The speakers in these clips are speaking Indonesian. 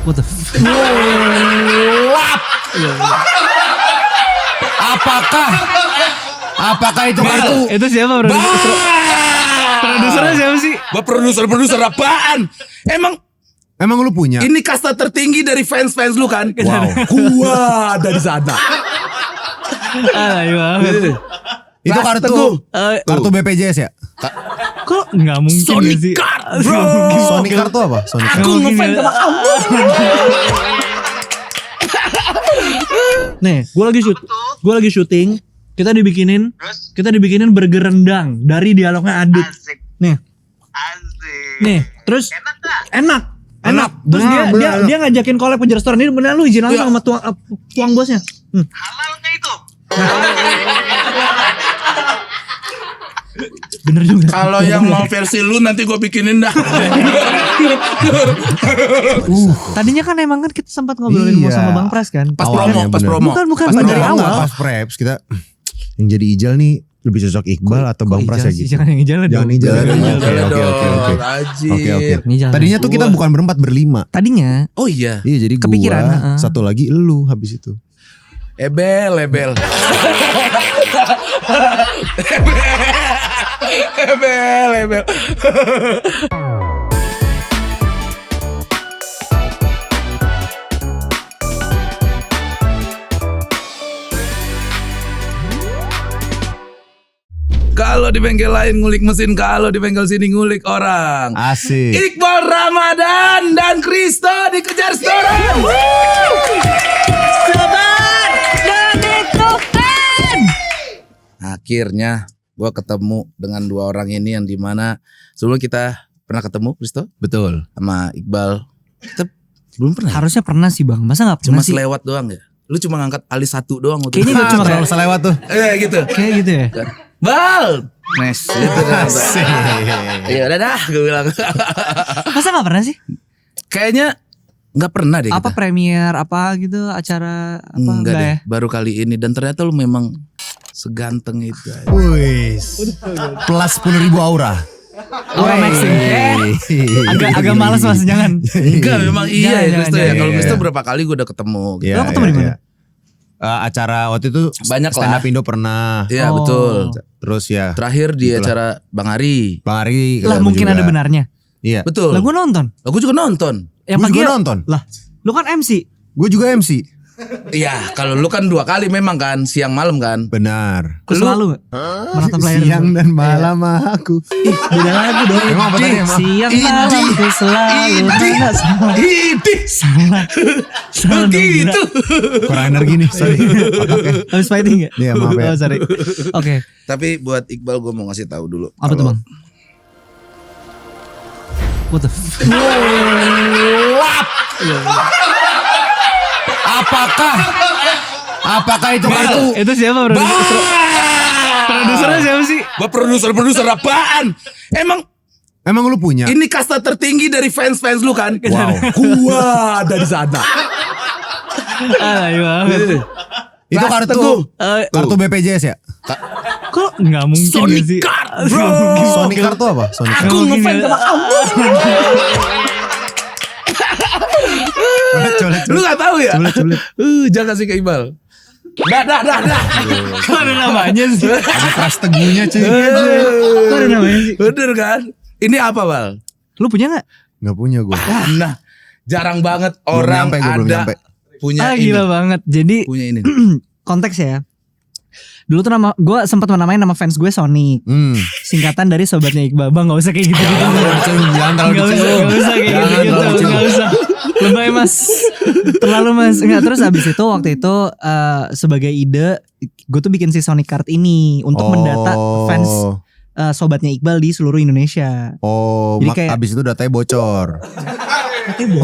What the Apakah itu kartu? Itu siapa bro? Produsernya siapa sih? Gua produser apaan? Emang lu punya? Ini kasta tertinggi dari fans lu kan? Wow. Gua ada di sana. Ayo. Itu kartu Tuh. BPJS ya? Kok nggak mungkin Sonic ya sih? Card, bro. Sonic kartu apa? Sonic Aku card. ngefans sama kamu. Nih, gue lagi syuting. Kita dibikinin burger rendang dari dialognya Adit. Asik. Nih, Asik. terus Enak gak? enak. Terus dia ngajakin collab ke restoran ini, beneran lu izin langsung sama tuang bosnya. Halal gak itu? Bener juga. Kalau yang mau versi lu nanti gue bikinin dah. Tadinya kan emang kan kita sempat ngobrolin mau Iya. sama Bang Pras kan. Pas Awalnya promo. Bukan Pas dari promo. awal. Pas preps kita yang jadi Ijal nih lebih cocok Iqbal atau Bang Pras ya gitu. Jangan yang jalan Jangan dong. Ijal. Oke. Oke. Ini jalan. Tadinya tuh kita bukan berempat, berlima. Tadinya Oh iya. Iya, jadi Kepikiran, gua satu lagi lu habis itu. Ebel. Kalau di bengkel lain ngulik mesin, kalau di bengkel sini ngulik orang. Asik. Iqbal Ramadan dan Kristo dikejar setoran. Sobat dan itu kan. Akhirnya gue ketemu dengan dua orang ini yang dimana sebelum kita pernah ketemu Kristo Betul. sama Iqbal. Kita belum pernah. Harusnya pernah sih Bang. Masa nggak Cuma pernah sih? selewat doang ya. Lu cuma ngangkat alis satu doang waktu Kayaknya itu. gak cuma Terlalu selewat tuh. gitu. Kayak gitu ya. Bal. Nes gitu kan. Iya udah dah gue bilang. Masa nggak pernah sih? Kayaknya nggak pernah deh Apa kita. premier apa gitu acara apa Enggak deh, ya? baru kali ini dan ternyata lu memang seganteng itu. Wih. Plus 10.000 aura. Aura maxing. Agak malas Mas, jangan. Enggak memang iya ya Jangan, Kristo ya. jangan. Kalau Iya. Kristo berapa kali gue udah ketemu. Gitu. Iya, Lo ketemu di mana? Acara waktu itu Banyak stand lah. up Indo pernah. Iya Oh. betul. Terus ya Terakhir di Itulah. acara Bang Ari. Bang Ari Lah ketemu mungkin juga. ada benarnya. Iya. Betul. Lah gue nonton. Aku juga nonton. Yang Gue pagi juga nonton. Lah, lu kan MC. Gue juga MC. Iya, kalau lu kan 2 kali memang kan siang malam kan. Benar. Ku selalu gak? Menatap layar. Siang dan malam aku. Beda lagu dong. Emang apa tadi emang? Siang malam ku selalu mana salah. Idih. Salah. Salah dong, Gitu. gila. Kurang energi nih. Sorry. Oke. Habis fighting gak? Iya, maaf ya. Oh sorry. Oke. Tapi buat Iqbal gue mau ngasih tahu dulu. Apa tuh Kalau- Bang? What the Apakah itu kartu? Itu siapa bro? Produsernya siapa sih? Gua produser apaan? Emang lu punya? Ini kasta tertinggi dari fans lu kan? Wow. Gua ada di sana. Ayo. Itu Kelas kartu Teguh. kartu BPJS ya? Kok nggak mungkin Sonic ya sih? Card, bro. Sonic kartu apa? Sonic Aku card. ngefans sama kamu. Lu gak tahu ya? Coba. Jangan kasih ke Iqbal. Dah. Kok ada namanya sih? Ada keras teguhnya cuy. Kok ada namanya sih? Bener kan? Ini apa Bal? Lu punya nggak? Gak punya gue. Nah, jarang banget Belum orang nyampe, gua belum ada nyampe. punya Ah ini. gila banget. Jadi Punya ini. konteks ya. Dulu tuh gue sempat menamain nama fans gue Sonic. Singkatan dari sobatnya Iqbal. Bang gak usah kayak gitu. Jangan terlalu Gak dicung. usah kayak Jangan gitu. terlalu dicung. Gak usah. Lebay mas. Terlalu mas. Enggak, terus abis itu waktu itu sebagai ide gue tuh bikin si Sonic Card ini untuk mendata fans sobatnya Iqbal di seluruh Indonesia. Oh, Jadi kayak- abis itu datanya bocor.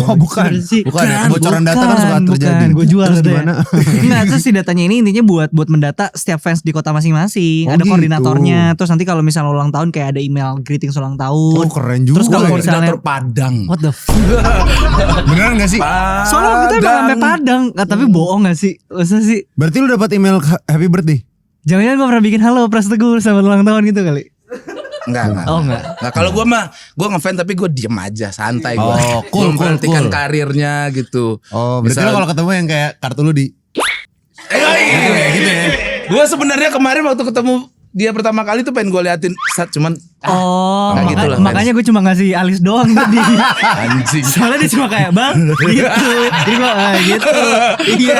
Oh bukan. Bukan ya? Kebocoran data kan suka terjadi. Gue jual Terus datanya. gimana? Enggak, terus si datanya ini intinya buat mendata setiap fans di kota masing-masing. Oh, Ada gitu. koordinatornya. Terus nanti kalau misalnya ulang tahun kayak ada email greetings ulang tahun. Oh, keren juga. Terus kalau ya. misalnya- Koordinator Padang. What the fuck? Beneran gak sih? Soalnya waktu itu emang sampai Padang. Nggak, tapi bohong gak sih? Masa sih? Berarti lu dapat email happy birthday? Jangan-jangan gue pernah bikin halo Pras Teguh selamat ulang tahun gitu kali. Enggak. Oh enggak. Nah, kalau gue mah gue ngefans tapi gue diem aja, santai gue. Oh, cool, memperhatikan cool. karirnya gitu. Oh, berarti lo kalau ketemu yang kayak kartu lu di Gitu ya. Gue sebenarnya kemarin waktu ketemu dia pertama kali tuh pengen gue liatin cuman Oh, Nah, gitu lah, makanya gue cuma ngasih alis doang tadi. anjing. Soalnya dia cuma kayak bang gitu. Jadi gue gitu. Iya.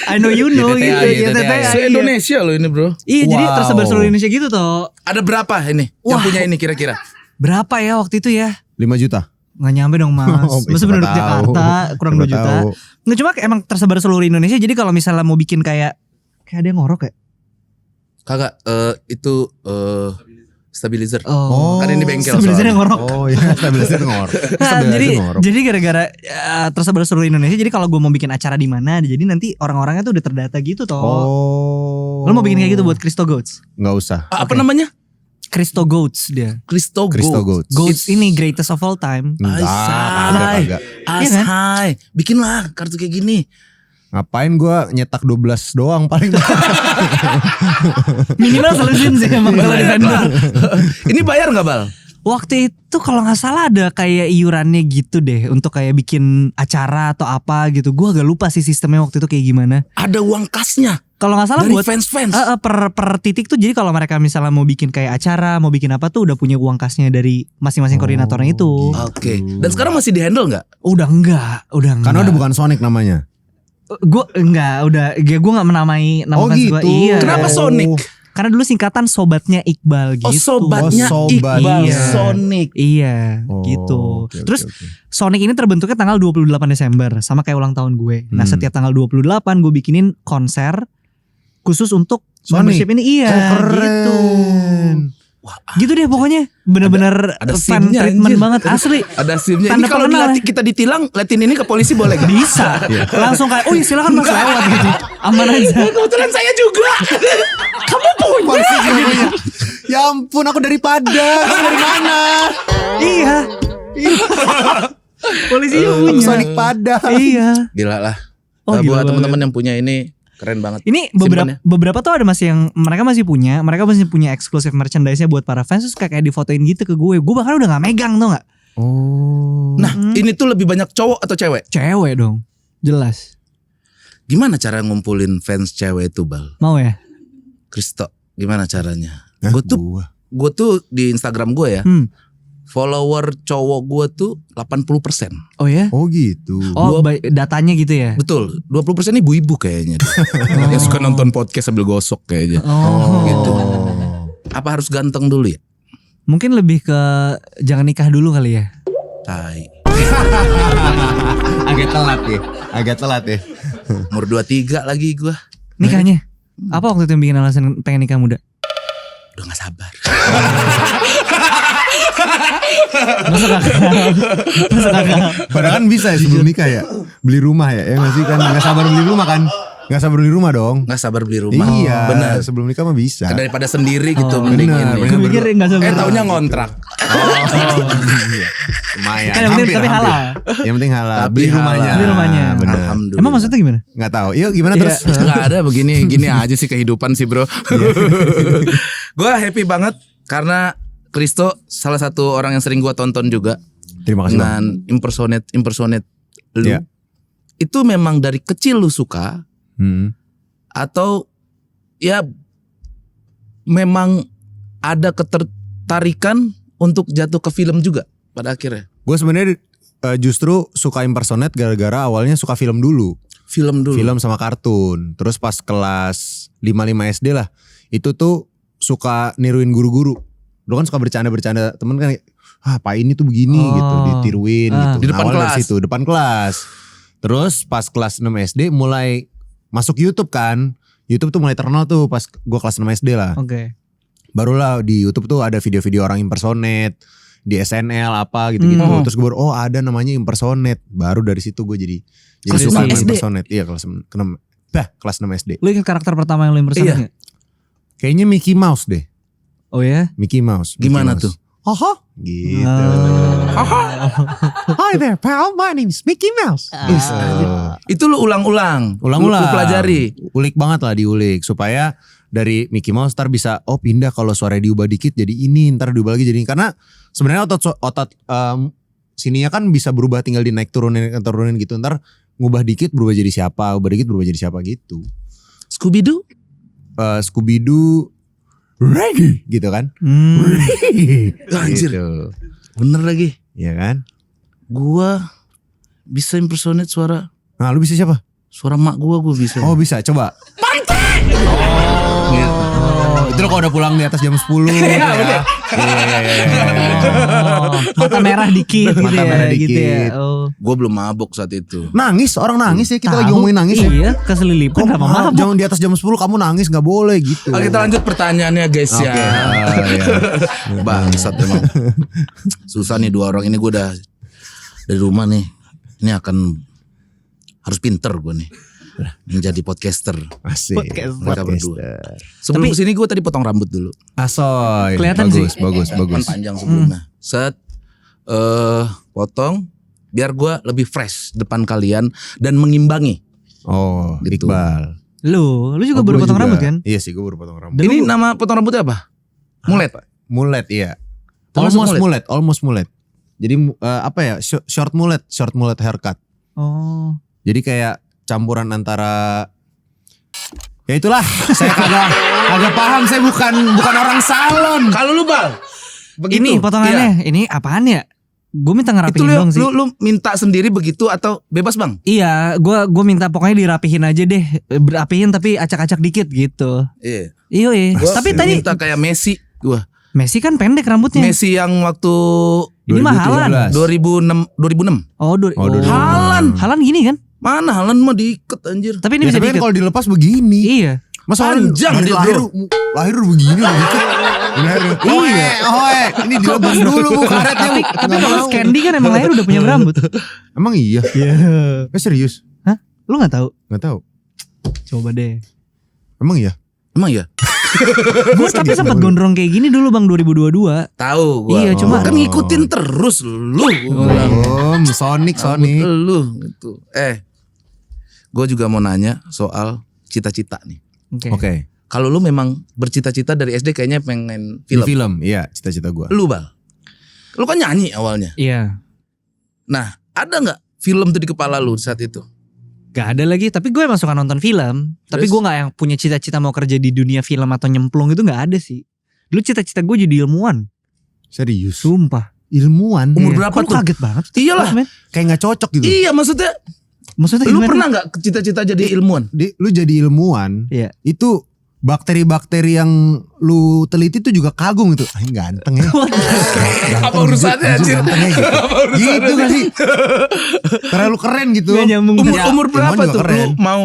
I know you know YTTA, gitu. YTTA. YTTA, Se iya. Indonesia loh ini bro. Iya, jadi Wow. tersebar seluruh Indonesia gitu toh. Ada berapa ini yang punya ini kira-kira? Berapa ya waktu itu ya? 5 juta. Nggak nyampe dong mas. Oh, Masa siapa penduduk tahu. Jakarta kurang 2 Siapa juta. tahu. Nggak, cuma emang tersebar seluruh Indonesia. Jadi kalau misalnya mau bikin kayak ada yang ngorok ya. Kagak itu stabilizer. Oh. Kan ini bengkel Stabilizer soalnya. yang ngorok. Oh iya, stabilizer ngorok. Nah, Stabilizer ngorok. jadi gara-gara tersebar seluruh Indonesia. Jadi kalau gue mau bikin acara di mana, jadi nanti orang-orangnya tuh udah terdata gitu toh. Oh. Lo mau bikin kayak gitu buat Christo Goats? Nggak usah. Apa Oke. namanya? Christo Goats dia. Cristo Cristo Gold. Goats. Goats ini greatest of all time. Enggak, Asai. kagak. Iya kan? Asai. Bikinlah kartu kayak gini. Ngapain gua nyetak 12 doang paling. Minimal solution sih emang kalau di vendor. Ini bayar nggak Bal? Waktu itu kalau nggak salah ada kayak iurannya gitu deh untuk kayak bikin acara atau apa gitu. Gue agak lupa sih sistemnya waktu itu kayak gimana. Ada uang kasnya Kalau nggak salah dari buat fans-fans. per titik tuh, jadi kalau mereka misalnya mau bikin kayak acara, mau bikin apa tuh udah punya uang kasnya dari masing-masing koordinatornya itu. Oke. Dan sekarang masih dihandle nggak? Udah enggak. Karena udah bukan Sonic namanya. Gue enggak, udah gue nggak menamai nama Oh fans gitu. gue. Iya. Kenapa Sonic? Karena dulu singkatan sobatnya Iqbal gitu. Oh sobatnya Oh, sobat. Iqbal Iya. Sonic. Iya, Oh, gitu. oke, oke, Terus oke. Sonic ini terbentuknya tanggal 28 Desember, sama kayak ulang tahun gue. Nah, Hmm. setiap tanggal 28 gue bikinin konser khusus untuk Sonic. membership ini. Iya, Oh, keren. gitu. Wah, Gitu deh pokoknya. Bener-bener ada fan SIM-nya, treatment anjir. banget asli. ada SIM-nya. Ini Tanda kalau pengenal kita ditilang, liatin ini ke polisi boleh gak? Bisa. Langsung kayak, "Oh, ya silakan Mas lewat" gitu. Aman aja. Kebetulan saya juga. Kamu Polisi punya. Ya ampun, aku dari Padang. Kamu dari mana? Iya. Polisinya punya. Sonic Padang. Iya. Gila lah. Oh, gila Buat teman-teman banget. yang punya ini keren banget. Ini Simpannya. beberapa tuh ada masih yang mereka masih punya eksklusif merchandise-nya buat para fans, terus kayak difotoin gitu ke gue. Gue bahkan udah gak megang tuh gak? Oh. Nah, ini tuh lebih banyak cowok atau cewek? Cewek dong. Jelas. Gimana cara ngumpulin fans cewek itu, Bal? Mau ya? Kristo, gimana caranya? Hah, Gue tuh di Instagram gue ya, follower cowok gue tuh 80%. Oh ya? Oh gitu. Oh, datanya gitu ya? Betul, 20% ibu-ibu kayaknya. Yang suka nonton podcast sambil gosok kayaknya. Oh. Gitu. Apa harus ganteng dulu ya? Mungkin lebih ke jangan nikah dulu kali ya? Tai. Agak telat ya. Umur 23 lagi gue. Nikahnya? Apa waktu itu yang bikin alasan pengen nikah muda? Udah gak sabar. Masuk akal. Padahal kan bisa ya sebelum nikah ya. Beli rumah ya. Ya nggak sih kan. Gak sabar beli rumah kan. Gak sabar beli rumah dong. Gak sabar beli rumah. Iya. Benar. Sebelum nikah mah bisa. Daripada sendiri gitu Oh, mending benar, ini. benar. Gue pikir gak sabar. Taunya ngontrak. Lumayan. Kan yang penting tapi halal. Yang penting halal. Tapi Beli rumahnya. halal. Beli rumahnya. Benar. Alhamdulillah. Emang maksudnya gimana? Gak tahu. Yuk gimana Iya. terus? Gak ada gini aja sih kehidupan sih bro. Gue happy banget karena Kristo salah satu orang yang sering gue tonton juga Terima kasih bang. dengan impersonate lu. Iya. Itu memang dari kecil lu suka atau ya memang ada ketertarikan untuk jatuh ke film juga pada akhirnya. Gue sebenarnya justru suka impersonate gara-gara awalnya suka film dulu. Film dulu. Film sama kartun. Terus pas kelas 5 SD lah. Itu tuh suka niruin guru-guru. Lu kan suka bercanda-bercanda. Temen kan Pak ini tuh begini Oh. gitu. Ditiruin gitu. Di depan Awal kelas. dari situ, depan kelas. Terus pas kelas 6 SD mulai masuk YouTube kan. YouTube tuh mulai terkenal tuh pas gue kelas 6 SD lah. Oke. Barulah di YouTube tuh ada video-video orang impersonate. Di SNL apa gitu-gitu. Terus gue baru ada namanya impersonate. Baru dari situ gue jadi Kelas suka 6 sama SD? impersonate. Iya kelas 6 kelas 6 SD. Lu ingat karakter pertama yang lu impersonate Iya. nggak? Kayaknya Mickey Mouse deh. Oh ya? Mickey Mouse. Gimana Mickey tuh? Mouse. Haha. Gitu. Hi there pal, my name is Mickey Mouse. Itu lu ulang-ulang. Ulang-ulang. Lu pelajari. Ulik banget lah diulik. Supaya dari Mickey Mouse ntar bisa pindah kalau suaranya diubah dikit jadi ini, ntar diubah lagi jadi ini. Karena sebenarnya otot sininya kan bisa berubah, tinggal dinaik turunin gitu. Ntar ngubah dikit berubah jadi siapa, ubah dikit berubah jadi siapa gitu. Scooby-Doo? Scooby-Doo Reggie gitu kan. Anjir. Gitu. Bener lagi. Iya kan. Gua bisa impersonate suara. Nah lu bisa siapa? Suara mak gua bisa. Oh bisa, coba. Itu lo kalau udah pulang di atas jam 10. Iya, bener. Mata merah dikit gitu Mata ya, merah gitu ya. dikit. Oh. Gue belum mabuk saat itu. Nangis, orang nangis ya, kita lagi Tahu. ngomongin nangis ya. Iya, keselilipan sama mabuk. Jangan di atas jam 10 kamu nangis, gak boleh gitu. Oke, kita lanjut pertanyaannya guys ya. Bangsat emang. Susah nih 2 orang ini, gue udah dari rumah nih. Ini akan harus pinter gue nih menjadi podcaster. Asik. Mereka berdua. Sebelum kesini gue tadi potong rambut dulu. Asoy. Kelihatan bagus, sih. Bagus. Kan panjang sebelumnya. Set potong biar gue lebih fresh depan kalian dan mengimbangi. Oh, Gitu. Iqbal. Lu juga Oh, baru gua potong juga. rambut kan? Iya sih, gue baru potong rambut. Ini nama potong rambutnya apa? Mulet. Mulet, iya. Termasuk Almost mulet. Jadi apa ya? Short mulet haircut. Oh. Jadi kayak campuran antara, ya itulah, saya kagak paham, saya bukan orang salon. Kalau lu Bal, begitu. Ini potongannya, Iya. ini apaan ya? Gue minta Itu ngerapihin lu, dong sih. lu minta sendiri begitu atau bebas Bang? Iya, gue minta pokoknya dirapihin aja deh, berapihin tapi acak-acak dikit gitu. Iya. Iya. Gua Tapi tadi minta kayak Messi gua. Messi kan pendek rambutnya. Messi yang waktu Ini mah Haaland. 2006. Oh, 2006. Haaland gini kan? Mana Haaland mah diikat anjir. Tapi ini Ya, bisa tapi kan diikat. kalau dilepas begini. Iya. Masa Panjang dari dia, lahir, bro. lahir udah begini udah gitu. Iya. Ini dilepas dulu bu karetnya. Tapi kalau Candy kan emang lahir udah punya rambut. Emang iya? Iya. Serius? Lu nggak tahu? Gak tahu. Coba deh. Emang iya? Emang ya? Gue tapi sempat gondrong kayak gini dulu Bang 2022. Tahu gua. Iya, cuma- kan ngikutin terus lu. Sonic. Lu gitu. Gue juga mau nanya soal cita-cita nih. Oke. Kalau lu memang bercita-cita dari SD kayaknya pengen Di film. film, iya cita-cita gue. Lu Bal. Lu kan nyanyi awalnya. Iya. Nah, ada nggak film tuh di kepala lu saat itu? Gak ada lagi. Tapi gue emang suka nonton film. Tapi Terus? gue gak yang punya cita-cita mau kerja di dunia film atau nyemplung itu gak ada sih. Dulu cita-cita gue jadi ilmuwan. Serius? Sumpah. Ilmuwan? Umur Iya. berapa Kok lu tuh? kaget banget? Iyalah. Men? Kayak gak cocok gitu. Iya, maksudnya Maksudnya lu gimana? pernah nggak cita-cita jadi ilmuwan? Lu jadi ilmuwan, Iya. itu bakteri-bakteri yang lu teliti tuh juga kagum gitu. Ganteng ya. Apa urusannya anjir? Ganteng ya gitu. Gitu gak sih? Terlalu keren gitu. Gak nyambung. Umur berapa ilmuwan juga tuh keren. lu mau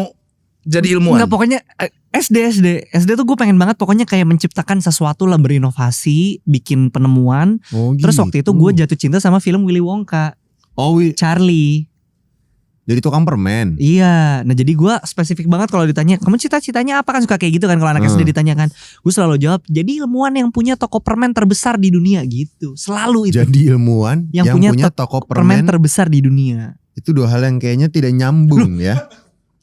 jadi ilmuwan? Enggak, pokoknya SD tuh gue pengen banget pokoknya kayak menciptakan sesuatu lah, berinovasi, bikin penemuan. Oh, Terus waktu itu gue jatuh cinta sama film Willy Wonka, Charlie. jadi tukang permen. Iya, nah jadi gue spesifik banget kalau ditanya, kamu cita-citanya apa, kan suka kayak gitu kan kalau anak SD ditanyakan. Gue selalu jawab, jadi ilmuwan yang punya toko permen terbesar di dunia gitu. Selalu itu. Jadi ilmuwan yang punya toko permen permen. terbesar di dunia. Itu dua hal yang kayaknya tidak nyambung ya.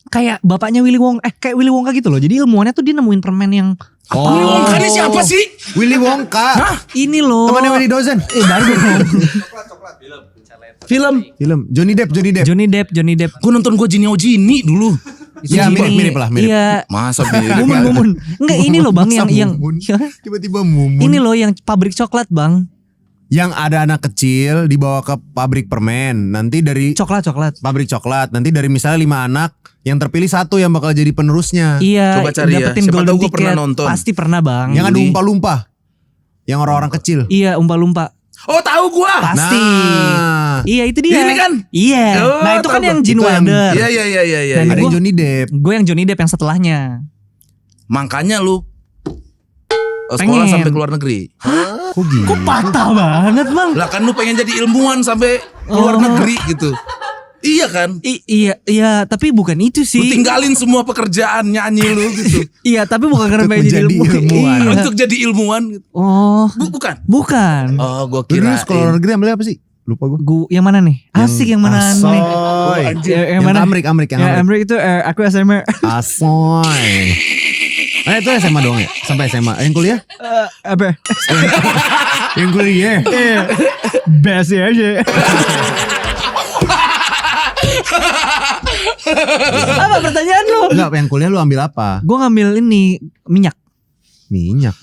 Kayak bapaknya Willy Wonka, kayak Willy Wonka gitu loh. Jadi ilmuwannya tuh dia nemuin permen yang Willy Wonka ini siapa sih? Willy Wonka. ini loh. Temannya Willy Dozen. Baru gue ngomong. Film. Johnny Depp. Johnny Depp. Gue nonton gue Gini Gini dulu. Ya mirip lah. Iya. Masa mirip? Mumun. Enggak, ini loh Bang Masa yang Mumun? Tiba-tiba Mumun. ini loh yang pabrik coklat Bang. Yang ada anak kecil dibawa ke pabrik permen. Nanti dari Coklat. pabrik coklat. Nanti dari misalnya 5 anak, yang terpilih 1 yang bakal jadi penerusnya. Iya, Coba cari ya. dapetin Siapa golden tahu gua ticket. pernah nonton. Pasti pernah Bang. Yang ada umpa-lumpa. Yang orang-orang kecil. Iya, umpa-lumpa. Oh tahu gue. Pasti. Nah, Iya, itu dia. Ini kan? Iya. Oh, Nah, itu kan tahu yang gua. Gene Itu yang- Wilder. Iya. Nah, ada gua- Johnny Depp. Gue yang Johnny Depp yang setelahnya. Makanya lu sekolah Pengen. sampai keluar negeri. Kok gitu? Kok patah banget Bang? Lah kan lu pengen jadi ilmuwan sampai keluar Oh. negeri gitu. Iya kan? Iya, tapi bukan itu Lu sih. tinggalin semua pekerjaan nyanyi lu gitu. Iya, tapi bukan karena Untuk pengen jadi menjadi ilmuwan. Iya. Untuk jadi ilmuwan gitu. Oh, Bukan. bukan. Oh gue Lu dulu kira. sekolah luar negeri ambil apa sih? Lupa gue. Yang mana nih? Asik yang mana nih? Asoy. Yang Yang mana? Amrik. Yang Amrik itu aku SMR. Asoy. Itu SMA doang ya? Sampai SMA. Yang kuliah? Apa? Yang kuliah. Best aja. Apa pertanyaan lu? Enggak, yang kuliah lu ambil apa? Gue ngambil ini minyak. Minyak.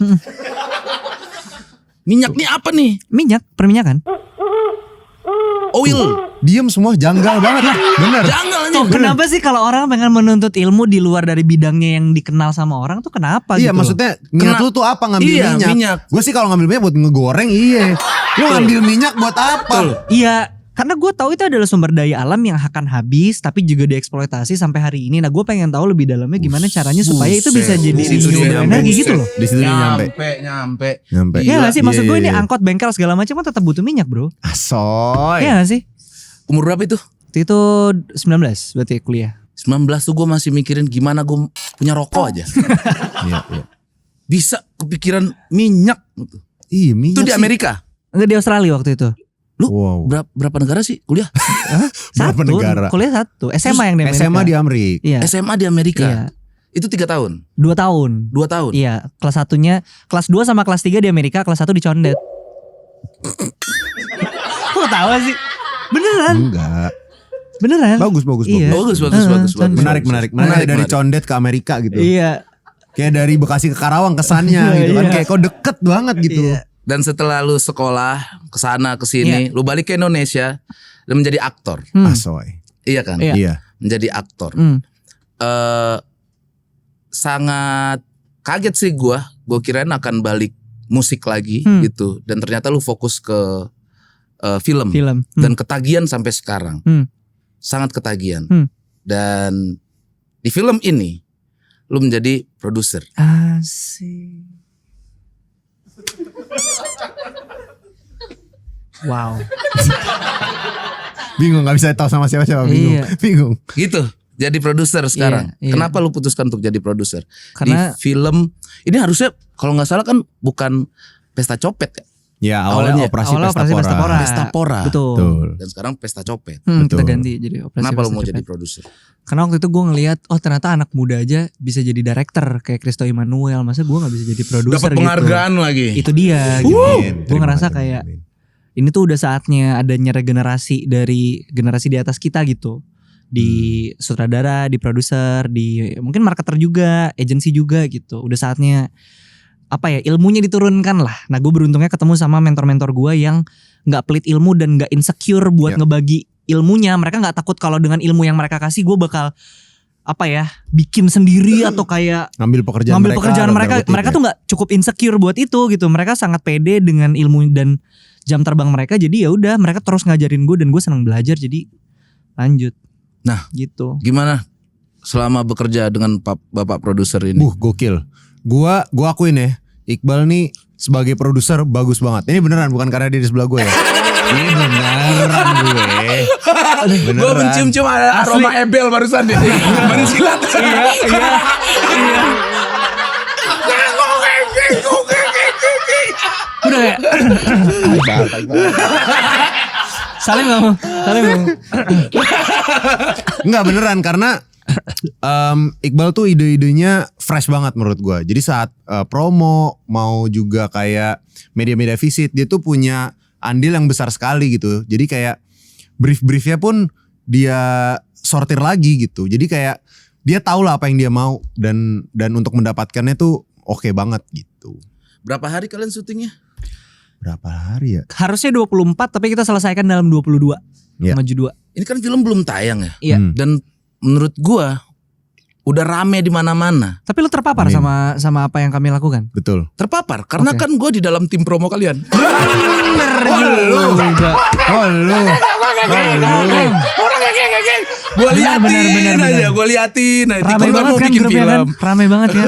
Minyak nih apa nih? Minyak, perminyakan. Oil. Diem semua, janggal banget. Bener. Jangan Tuh, kenapa sih kalau orang pengen menuntut ilmu di luar dari bidangnya yang dikenal sama orang tuh kenapa Iya, gitu? maksudnya niat lu tuh apa ngambil Iya, minyak? minyak. Gue sih kalau ngambil minyak buat ngegoreng, iya. Lu ngambil minyak buat apa? Iya, karena gue tahu itu adalah sumber daya alam yang akan habis tapi juga dieksploitasi sampai hari ini. Nah, gue pengen tahu lebih dalamnya gimana caranya supaya itu bisa jadi Di situ dia renewable nyampe. energi gitu loh. Di situ dia nyampe. Nyampe. Iya gak sih? Maksud gue ini iya. angkot, bengkel segala macam kan tetap butuh minyak, bro. Asoy. Iya gak sih? Umur berapa itu? Waktu itu 19 berarti kuliah. 19 tuh gue masih mikirin gimana gue punya rokok aja. Iya, iya. Bisa kepikiran minyak gitu. Iya, minyak Itu di sih. Amerika. Enggak, di Australia waktu itu. Lu Wow. berapa negara sih kuliah? Berapa negara? Kuliah satu. SMA yang di Amerika. SMA di Amerika. Iya. SMA di Amerika. Iya. Itu 3 tahun. 2 tahun. 2 tahun. Iya, kelas 1-nya, kelas 2 sama kelas 3 di Amerika, kelas 1 di Condet. Kok tahu sih? Beneran, Enggak. beneran. Bagus. Iya. Bagus. Condet. Menarik. Dari Condet ke Amerika gitu. Iya. Kayak dari Bekasi ke Karawang kesannya gitu kan. Iya. Kayak kok deket banget gitu. Iya. Dan setelah lu sekolah kesana kesini, lu balik ke Indonesia dan menjadi aktor. Asoy. Iya kan? Iya. Iya. Menjadi aktor. Hmm. Sangat kaget sih gue kirain akan balik musik lagi gitu, dan ternyata lu fokus ke film. Dan ketagihan sampai sekarang. Sangat ketagihan. Dan di film ini lu menjadi produser. Asik. Wow. Bingung gak bisa tahu sama siapa-siapa. Iya. Bingung. Gitu. Jadi produser sekarang. Iya. Kenapa lu putuskan untuk jadi produser? Karena Di film ini harusnya kalau nggak salah kan bukan pesta copet ya. Ya awalnya operasi awalnya Pesta operasi Pesta Pora. Pora. Pesta Pora. Betul. Betul. Dan sekarang pesta copet. Kita Betul. ganti jadi operasi Kenapa lu Pesta mau Cepet. jadi produser? Karena waktu itu gue ngelihat, oh ternyata anak muda aja bisa jadi director kayak Christo Emmanuel. Masa gue gak bisa jadi produser Dapat gitu. penghargaan lagi. Itu dia gitu. Amin. Gue Terima ngerasa kasih. kayak ini tuh udah saatnya adanya regenerasi dari generasi di atas kita gitu. Di sutradara, di produser, di mungkin marketer juga, agensi juga gitu. Udah saatnya apa ya, ilmunya diturunkan lah. Nah, gue beruntungnya ketemu sama mentor-mentor gue yang nggak pelit ilmu dan nggak insecure buat ngebagi ilmunya. Mereka nggak takut kalau dengan ilmu yang mereka kasih gue bakal apa ya, bikin sendiri atau kayak ngambil pekerjaan mereka. Mereka tuh nggak cukup insecure buat itu gitu. Mereka sangat pede dengan ilmu dan jam terbang mereka. Jadi ya udah, mereka terus ngajarin gue dan gue senang belajar. Jadi lanjut. Nah, gitu. gimana selama bekerja dengan bapak produser ini? Gokil. Gua akuin ya, Iqbal nih sebagai produser bagus banget. Ini beneran, bukan karena dia di sebelah gue ya. Ini beneran gue. Gue mencium-cium aroma ebel barusan nih. Menjilat. Iya. Udah ya. Salim gak mau? Enggak beneran, karena Iqbal tuh ide-idenya fresh banget menurut gue. Jadi saat promo mau juga kayak media-media visit, dia tuh punya andil yang besar sekali gitu. Jadi kayak brief-briefnya pun dia sortir lagi gitu. Jadi kayak dia tahu lah apa yang dia mau, dan untuk mendapatkannya tuh oke banget gitu. Berapa hari kalian syutingnya? Berapa hari ya? Harusnya 24 tapi kita selesaikan dalam 22. Iya. Maju 2. Ini kan film belum tayang ya. Iya. Dan menurut gua udah rame di mana-mana. Tapi lu terpapar Amin. sama apa yang kami lakukan? Betul. Terpapar karena Oke. kan gua di dalam tim promo kalian. Gua liatin benar. aja, gua liatin aja. Rame Tikum kan banget mau kan bikin grupnya kan? film. Rame banget kan?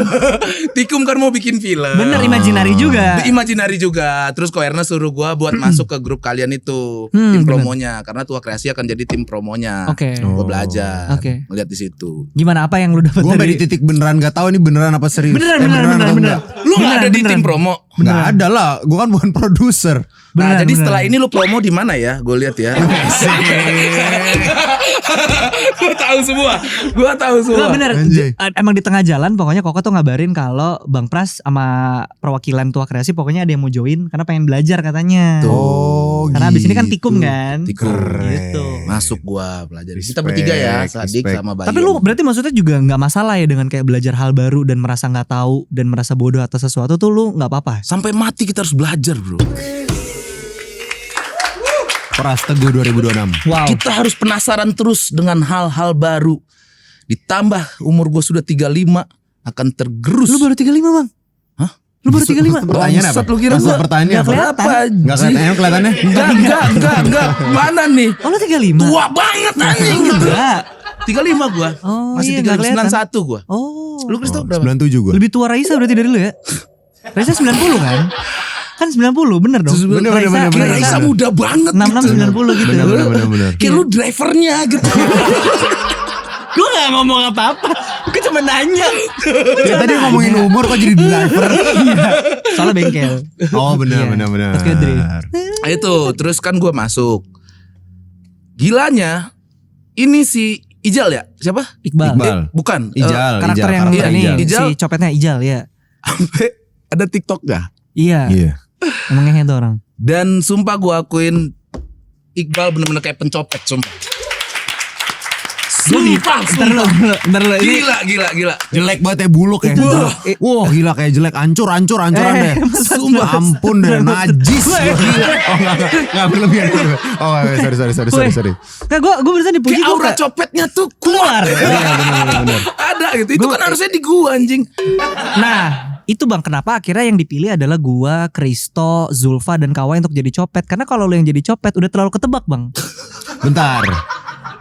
Tikum kan mau bikin film. Bener, imajinari juga. Imajinari juga. Terus Ko Ernest suruh gua buat masuk ke grup kalian itu, tim bener. promonya. Karena Tua Kreasi akan jadi tim promonya. Oke. Gua belajar, Oke. ngeliat di situ. Gimana, apa yang lu dapat Gue sampai dari di titik beneran gak tahu ini beneran apa serius. Beneran. atau enggak. Lu nggak ada di tim promo. Nggak ada lah, gue kan bukan produser. Nah, Beneran, jadi beneran. setelah ini lu promo di mana ya? Gue lihat ya. Gue tahu semua. Nggak, bener. Anjay. Emang di tengah jalan pokoknya Koko tuh ngabarin kalau Bang Pras sama perwakilan Tua Kreasi pokoknya ada yang mau join karena pengen belajar katanya. Oh, Karena abis ini kan gitu. tikung kan. Tikung. Gitu. Masuk gua pelajari. Kita Respect, bertiga ya, Sadik respect. sama Bayu. Tapi lu berarti maksudnya juga nggak masalah ya dengan kayak belajar hal baru dan merasa nggak tahu dan merasa bodoh atas sesuatu tuh lu nggak apa-apa. sampai mati kita harus belajar, bro. Pras Teguh 2026. Wow. Kita harus penasaran terus dengan hal-hal baru. Ditambah umur gue sudah 35 akan tergerus. Lu baru 35 Bang? Hah? Lu baru 35? Pertanyaan apa? Bangsat, lu kira Maksud gua pertanyaannya apa? kelihatan. Apa? Enggak kelihatannya? Enggak. Mana nih? Oh lu 35? Tua banget anjing gitu. Enggak. 35 gua. Oh, Masih iya, nggak 35, kelihatan. 91 gua. Oh. Lu Kristo berapa? 97 gue. Lebih tua Raisa berarti dari lu ya? Raisa 90 kan? Kan 90 bener dong. Bener, bener. Kayak Raisa muda banget 66 90 gitu. Bener. Kayak lu drivernya gitu. Gue gak ngomong apa-apa. Gue cuma nanya. Ya tadi ngomongin umur kok jadi driver. Soalnya bengkel. Oh bener. Pas kayak drift. Nah, itu terus kan gue masuk. Gilanya ini si Ijal ya? Siapa? Iqbal. Bukan. Ijal. Karakter yang karakter ini Ijal. si copetnya Ijal ya. Sampai ada TikTok gak? Iya. Iya. Emang ngehe tuh orang. Dan sumpah gue akuin Iqbal bener-bener kayak pencopet sumpah. Sumpah. Bentar lu ini. Gila. Jelek banget ya, buluk ya. Wah gila kayak jelek, hancur deh. Sumpah ampun deh, najis. Gila. Oh enggak berlebihan. Oh sorry. Nah gue barusan dipuji Kayak gue aura copetnya tuh keluar. Bener. Ada gitu. Itu kan harusnya di gua anjing. Nah itu Bang kenapa akhirnya yang dipilih adalah gua, Kristo, Zulfa dan Kawai untuk jadi copet. Karena kalau lu yang jadi copet udah terlalu ketebak Bang. Bentar.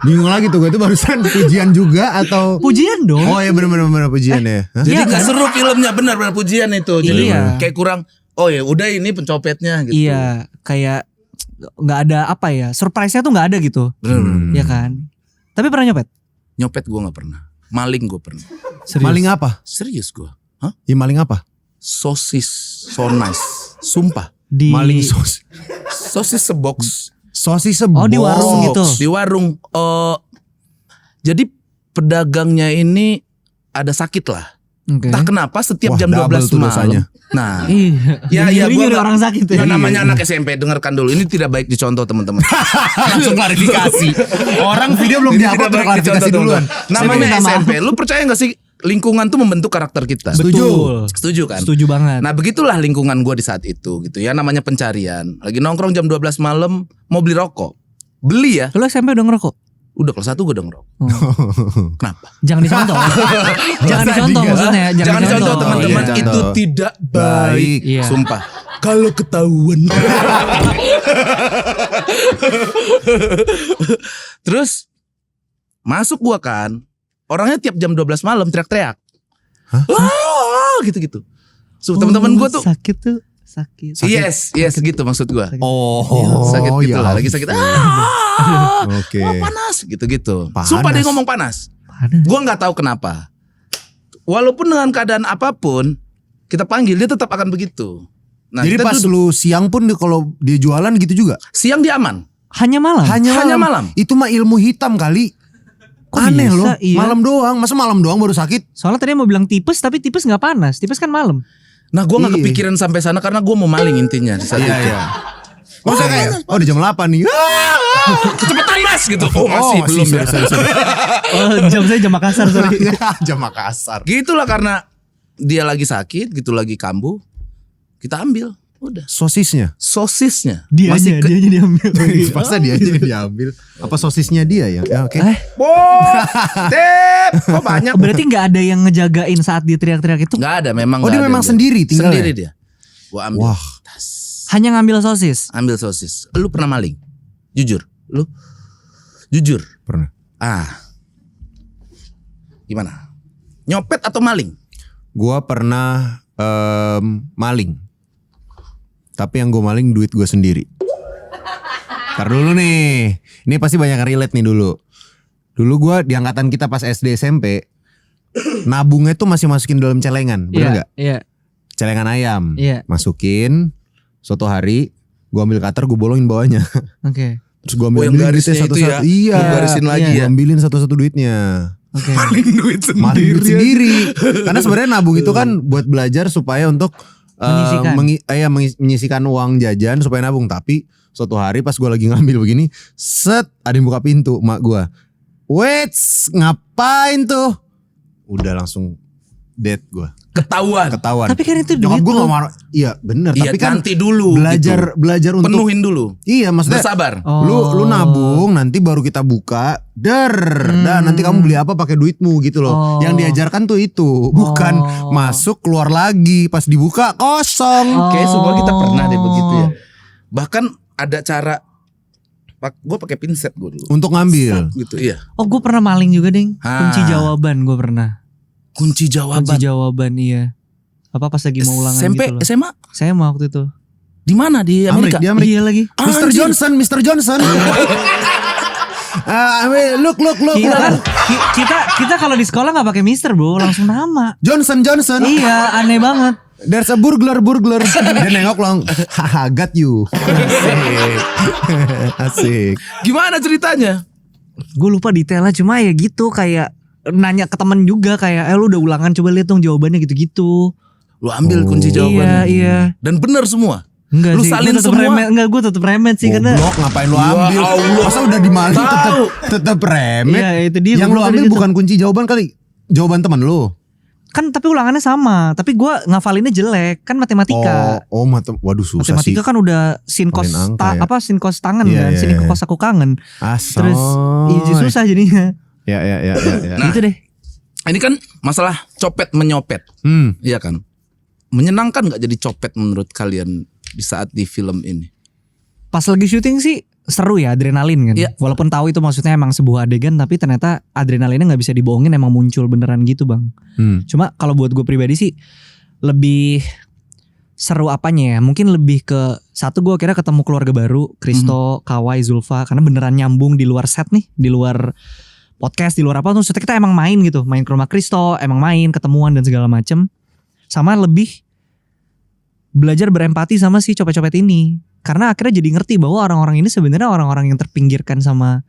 Bingung lagi tuh gue itu barusan pujian juga atau Pujian dong. oh ya bener pujian ya. Hah? Jadi Iya gak kan? seru filmnya, benar pujian itu. Jadi Iya. kayak kurang. Oh ya udah ini pencopetnya gitu. Iya kayak nggak ada apa ya, surprise-nya tuh nggak ada gitu. Bener. Ya kan. Tapi pernah nyopet? Nyopet gue gak pernah. Maling gue pernah. Serius? Maling apa? Serius gue. Hah? Ya maling apa? Sosis so nice. Sumpah. Di Maling sosis. Sosis sebox. Sosis sebol. Oh, di warung gitu. Di warung. Jadi pedagangnya ini ada sakit lah. Oke. Entah kenapa setiap Wah, jam 12 double tuh malam. dosanya. Nah, Iya. Ya, Nyuri gua orang sakit ya. ya namanya anak SMP, dengarkan dulu. Ini tidak baik dicontoh teman-teman. Langsung klarifikasi. Orang video belum Ini diupload tidak udah baik klarifikasi dicontoh, duluan. teman-teman. Namanya Saya minta SMP. Lu percaya gak sih lingkungan tuh membentuk karakter kita? Betul. Setuju kan? Setuju banget. Nah begitulah lingkungan gue di saat itu gitu ya. Namanya pencarian. Lagi nongkrong jam 12 malam mau beli rokok. Beli ya. Lu SMP udah ngerokok? Udah kelas 1 gue udah ngerokok. Kenapa? Jangan dicontoh. Jangan dicontoh maksudnya. Jangan dicontoh teman-teman. Iya, Itu contoh. tidak baik. Iya. Sumpah. Kalau ketahuan. Terus masuk gua kan. Orangnya tiap jam 12 malam teriak-teriak. Wah, gitu-gitu. So, teman-teman gua tuh sakit tuh. Sakit. yes gitu maksud gua. Oh, Sakit gitu ya. lah, lagi sakit. Oke. Oh, panas gitu-gitu. Panas. Sumpah dia ngomong panas. Panas. Gua nggak tahu kenapa. Walaupun dengan keadaan apapun kita panggil dia tetap akan begitu. Nah, Jadi kita pas duduk. lu siang pun kalau dia jualan gitu juga. Siang dia aman. Hanya malam. Hanya malam. Itu mah ilmu hitam kali. Kok Aneh bisa? loh. Iya. Malam doang. Masa malam doang baru sakit? Soalnya tadi mau bilang tipes tapi tipes nggak panas. Tipes kan malam. Nah, gue nggak Iya. kepikiran sampai sana karena gue mau maling intinya di saat itu. Masa kayak oh di jam 8 nih. Kecepatan mas gitu. Oh masih belum ya. sorry. Oh, jam saya jam Makassar sorry. Jam Makassar. Gitulah karena dia lagi sakit, gitu lagi kambuh. Kita ambil, udah. Sosisnya. Sosisnya Dianya diambil. Masa dia aja diambil. Apa sosisnya dia ya? Ya oke. Tep, kok banyak? Berarti nggak ada yang ngejagain saat dia teriak-teriak itu. Nggak ada, memang. Oh nggak dia ada memang yang sendiri jaga. tinggal. Sendiri dia. Gua ambil. Wah. Hanya ngambil sosis. Ambil sosis. Lu pernah maling? Jujur, lu? Jujur. Pernah. Gimana? Nyopet atau maling? Gua pernah maling. Tapi yang gue maling duit gue sendiri. Ntar dulu nih. Ini pasti banyak yang relate nih dulu. Dulu gue di angkatan kita pas SD SMP. Nabungnya tuh masih masukin dalam celengan. Bener gak? Iya. Celengan ayam. Iya. Masukin. Suatu hari gue ambil cutter gue bolongin bawahnya. Oke. Terus gue yang ambilin duitnya garisnya itu satu-satu. ya. Iya. Lu garisin lagi Gue ya. ambilin satu-satu duitnya. Oke. Maling duit Maling duit sendiri. sendiri. Karena sebenarnya nabung itu kan buat belajar supaya untuk Menyisihkan. menyisihkan uang jajan supaya nabung. Tapi suatu hari pas gue lagi ngambil begini, set ada yang buka pintu, mak gue. Wait, ngapain tuh? Udah langsung dead gue. Ketahuan. Ketahuan. Tapi kan itu Nyokap duit gue lo. gak marah. Iya bener. Iya, Tapi kan nanti dulu belajar gitu. untuk Penuhin dulu. Iya maksudnya Bersabar. lu nabung nanti baru kita buka dah nanti kamu beli apa pakai duitmu gitu loh. Oh. Yang diajarkan tuh itu bukan masuk keluar lagi pas dibuka kosong. Kayak semua kita pernah deh begitu ya. Bahkan ada cara gue pakai pinset gue dulu. Untuk ngambil. Gitu iya. Oh gue pernah maling juga deng. Ah. Kunci jawaban gue pernah. Kunci jawaban. Kunci jawaban iya. Apa pas lagi mau ulangan SMP, gitu loh. SMA Saya mau waktu itu. di mana di Amerika? Di Amerika. Iya lagi. Mr. Johnson, Mr. Johnson. Look. Kita kalau di sekolah nggak pakai Mister bro, langsung nama. Johnson. Iya, aneh banget. There's a burglar. Dia nengok langsung, haha, got you. Asik. Gimana ceritanya? Gue lupa detailnya, cuma ya gitu kayak nanya ke temen juga kayak, lu udah ulangan coba lihat dong jawabannya gitu-gitu. Lu ambil kunci Oh. jawabannya. Iya. Dan benar semua. Enggak Lu sih, salin gue tetep semua? remet. Enggak, gue tetep remet sih karena Goblok, ngapain lu ambil? Allah. Masa udah dimaling Tahu. tetep remet? Iya, itu dia, Yang gua lu tadi ambil gitu. bukan kunci jawaban kali. Jawaban teman lu. kan tapi ulangannya sama, tapi gue ngafalinnya jelek, kan matematika. Waduh susah Matematika sih. kan udah sin cos Ngafalin angka ya. sin cos tangan Iya, kan, iya, sin iya. cos aku kangen. Asoy. Terus iya susah jadinya. Ya. Nah. Itu deh. Ini kan masalah copet menyopet. Iya kan? Menyenangkan gak jadi copet menurut kalian di saat di film ini? Pas lagi syuting sih seru ya, adrenalin kan. Iya. Walaupun tahu itu maksudnya emang sebuah adegan, tapi ternyata adrenalinnya nggak bisa dibohongin, emang muncul beneran gitu bang. Cuma kalau buat gue pribadi sih lebih seru apanya ya? Mungkin lebih ke satu, gue kira ketemu keluarga baru, Kristo, Kawai, Zulfa, karena beneran nyambung di luar set nih, di luar podcast, di luar apa tuh. Maksudnya kita emang main gitu, main ke rumah Kristo, emang main, ketemuan dan segala macem. Sama lebih belajar berempati sama si copet-copet ini. Karena akhirnya jadi ngerti bahwa orang-orang ini sebenarnya orang-orang yang terpinggirkan sama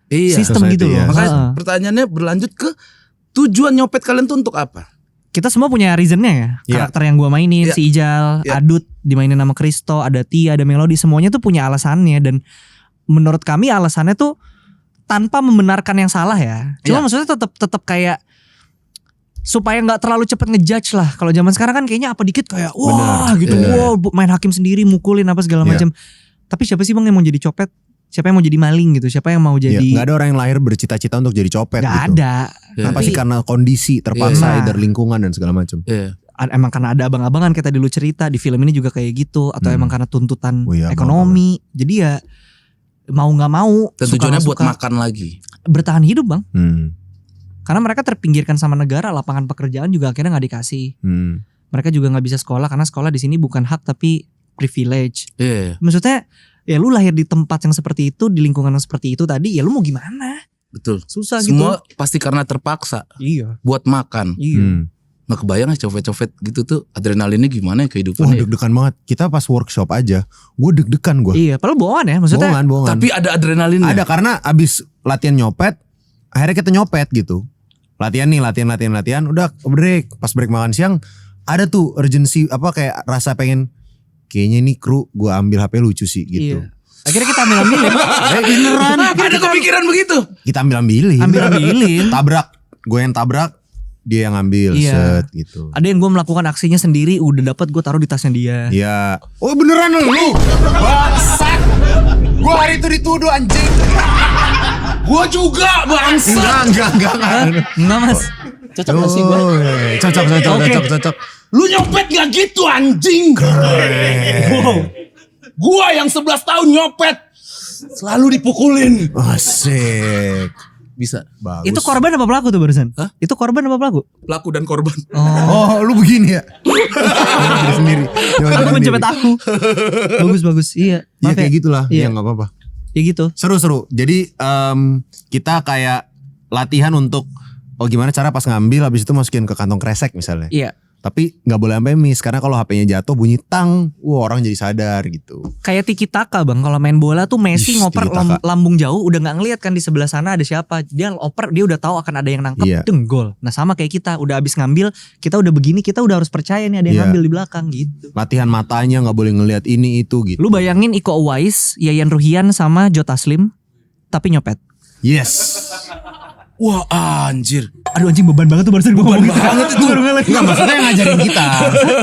sistem society gitu loh. ya. Makanya Heeh. pertanyaannya berlanjut ke tujuan nyopet kalian tuh untuk apa? Kita semua punya reasonnya ya. Iya. Karakter yang gue mainin, Iya. si Ijal, Iya. Adut dimainin sama Kristo, ada Tia, ada Melody, semuanya tuh punya alasannya. Dan menurut kami alasannya tuh tanpa membenarkan yang salah ya. Cuma Iya. maksudnya tetap kayak supaya nggak terlalu cepet ngejudge lah. Kalau zaman sekarang kan kayaknya apa dikit kayak wah Bener, gitu, bener. wow main hakim sendiri, mukulin apa segala Iya. macam. Tapi siapa sih bang yang mau jadi copet? Siapa yang mau jadi maling gitu? Siapa yang mau Ya, jadi? gak ada orang yang lahir bercita-cita untuk jadi copet Nggak gitu. ada. Ya. Kan pasti karena kondisi Iya. terpaksa dari lingkungan dan segala macam. Iya. Emang karena ada abang-abangan kayak tadi lu cerita di film ini juga kayak gitu, atau emang karena tuntutan Oh iya, ekonomi. Jadi ya mau nggak mau Dan suka tujuannya nggak buat suka, makan lagi. bertahan hidup bang. Hmm. Karena mereka terpinggirkan sama negara, lapangan pekerjaan juga akhirnya nggak dikasih. Hmm. Mereka juga nggak bisa sekolah karena sekolah di sini bukan hak tapi privilege. Iya. Maksudnya ya lu lahir di tempat yang seperti itu, di lingkungan yang seperti itu tadi, ya lu mau gimana? Betul. Susah Semua gitu. pasti karena terpaksa Iya. buat makan. Iya. Hmm. Nggak kebayang ya copet-copet gitu tuh adrenalinnya gimana ya Wah kehidupannya. ya. deg-degan banget. Kita pas workshop aja, gue deg-degan gue. Iya, padahal bohongan ya maksudnya. Bohongan. Tapi ada adrenalinnya. Ada karena abis latihan nyopet, akhirnya kita nyopet gitu. Latihan, udah break. Pas break makan siang, ada tuh urgency apa kayak rasa pengen, kayaknya ini kru gue ambil HP lucu sih gitu. Iya. Akhirnya kita ambil-ambilin. Beneran. Ada kepikiran begitu. Kita ambil-ambilin. Ambil-ambilin. Tabrak, gue yang tabrak, dia yang ambil Iya. set gitu. Ada yang gue melakukan aksinya sendiri, udah dapat gue taruh di tasnya dia. Iya. Oh beneran lu? Bangsat. Gue hari itu dituduh anjing. Gua juga bangsa. Enggak. Enggak mas. Cocok gak sih gua? Oh, iya. Cocok. Lu nyopet gak gitu anjing. Gua yang 11 tahun nyopet selalu dipukulin. Asik. Bisa. Bagus. Itu korban apa pelaku tuh barusan? Hah? Itu korban apa pelaku? Pelaku dan korban. Oh, lu begini ya? Diri sendiri. Aku menjepit aku. Bagus. Iya. Ya Maaf kayak gitulah. Iya. Ya nggak apa-apa. Ya gitu. Seru. Jadi kita kayak latihan untuk gimana cara pas ngambil habis itu masukin ke kantong kresek misalnya. Iya. Tapi nggak boleh sampai miss karena kalau HP-nya jatuh bunyi tang, wah orang jadi sadar gitu. Kayak Tiki Taka bang, kalau main bola tuh Messi Yes, ngoper tiki-taka. lambung jauh udah nggak ngelihat kan di sebelah sana ada siapa. Dia oper, dia udah tahu akan ada yang nangkep, Iya. itu gol. Nah sama kayak kita, udah abis ngambil, kita udah begini, kita udah harus percaya nih ada yang Iya. ngambil di belakang gitu. Latihan matanya nggak boleh ngelihat ini itu gitu. Lu bayangin Iko Uwais, Yayan Ruhian sama Joe Taslim, tapi nyopet. Yes. Wah anjir. Aduh anjing beban banget tuh barusan gue ngomong banget itu. Enggak, maksudnya yang ngajarin kita.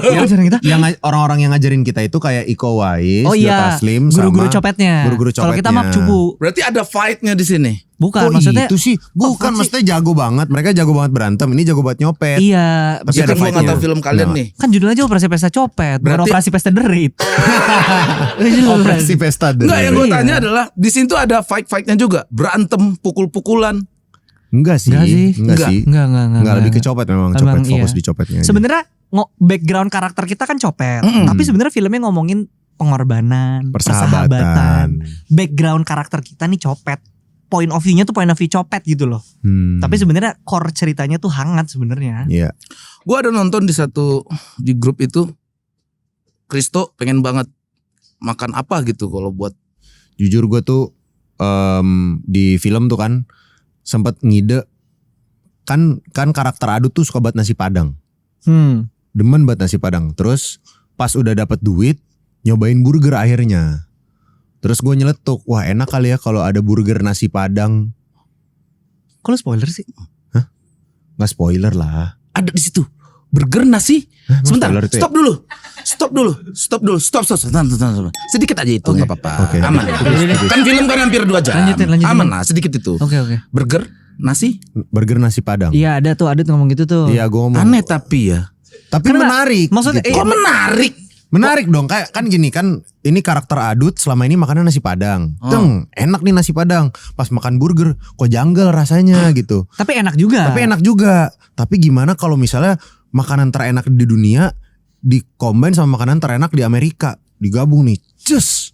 Yang ngajarin kita? Yang orang-orang yang ngajarin kita itu kayak Iko Uwais, Oh Joe iya, Taslim, guru-guru sama copetnya. guru-guru Kalau kita copetnya. mah cubu. Berarti ada fight-nya di sini. Bukan, Oh maksudnya itu sih, bukan maksudnya jago banget. Mereka jago banget berantem, ini jago banget nyopet. iya. Tapi Ya ada kan gue gak fight-nya. tahu film kalian Nah. nih. Kan judulnya aja operasi pesta copet, bukan Berarti- operasi pesta derit. Operasi pesta Enggak, yang gue Iya. tanya adalah di sini tuh ada fight-fightnya juga, berantem, pukul-pukulan. Enggak sih. Enggak sih. Enggak. Enggak. Lebih ke copet memang, Emang copet fokus iya. di copetnya. aja. Sebenarnya background karakter kita kan copet, Mm-mm. tapi sebenarnya filmnya ngomongin pengorbanan, Persahabatan. Background karakter kita nih copet. Point of view-nya tuh point of view copet gitu loh. Tapi sebenarnya core ceritanya tuh hangat sebenarnya. Iya. Gue ada nonton di grup itu, Kristo pengen banget makan apa gitu kalau buat. Jujur gue tuh di film tuh kan sempat ngide kan karakter Adut tuh suka banget nasi padang. Demen banget nasi padang. Terus pas udah dapat duit nyobain burger akhirnya. Terus gue nyeletuk, wah enak kali ya kalau ada burger nasi padang. Kok lu spoiler sih? Nggak spoiler lah. Ada di situ burger nasi. Emang Sebentar, spoiler itu ya? stop. Sedikit aja itu nggak apa-apa. Oke. Aman. Kan film kan hampir 2 jam. Lanjutin. Aman lah, sedikit itu. Oke. Burger nasi. Burger nasi padang. Iya ada tuh Adit ngomong gitu tuh. Iya gue ngomong. Aneh tapi ya. Tapi Karena- menarik. maksudnya- gitu. Kok menarik? Menarik dong, kayak kan gini kan ini karakter Adut selama ini makannya nasi padang. Enak nih nasi padang. Pas makan burger kok janggal rasanya gitu. Tapi enak juga. Tapi enak juga. Tapi gimana kalau misalnya makanan terenak di dunia dikombin sama makanan terenak di Amerika, digabung nih. Cus.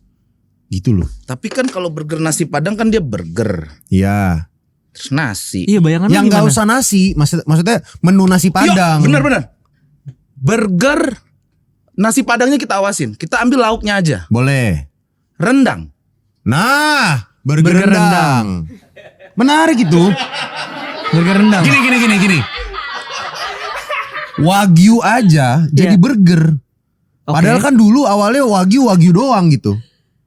Gitu loh. Tapi kan kalau burger nasi padang kan dia burger. Iya. Terus nasi. Iya bayangan lu Yang nggak gimana? usah nasi, maksudnya menu nasi padang. Iya, benar. Burger nasi padangnya kita awasin. Kita ambil lauknya aja. Boleh. Rendang. Nah, burger, Burger rendang. Menarik itu. Burger rendang. Gini. Wagyu aja jadi Iya. burger. Oke. Padahal kan dulu awalnya wagyu doang gitu.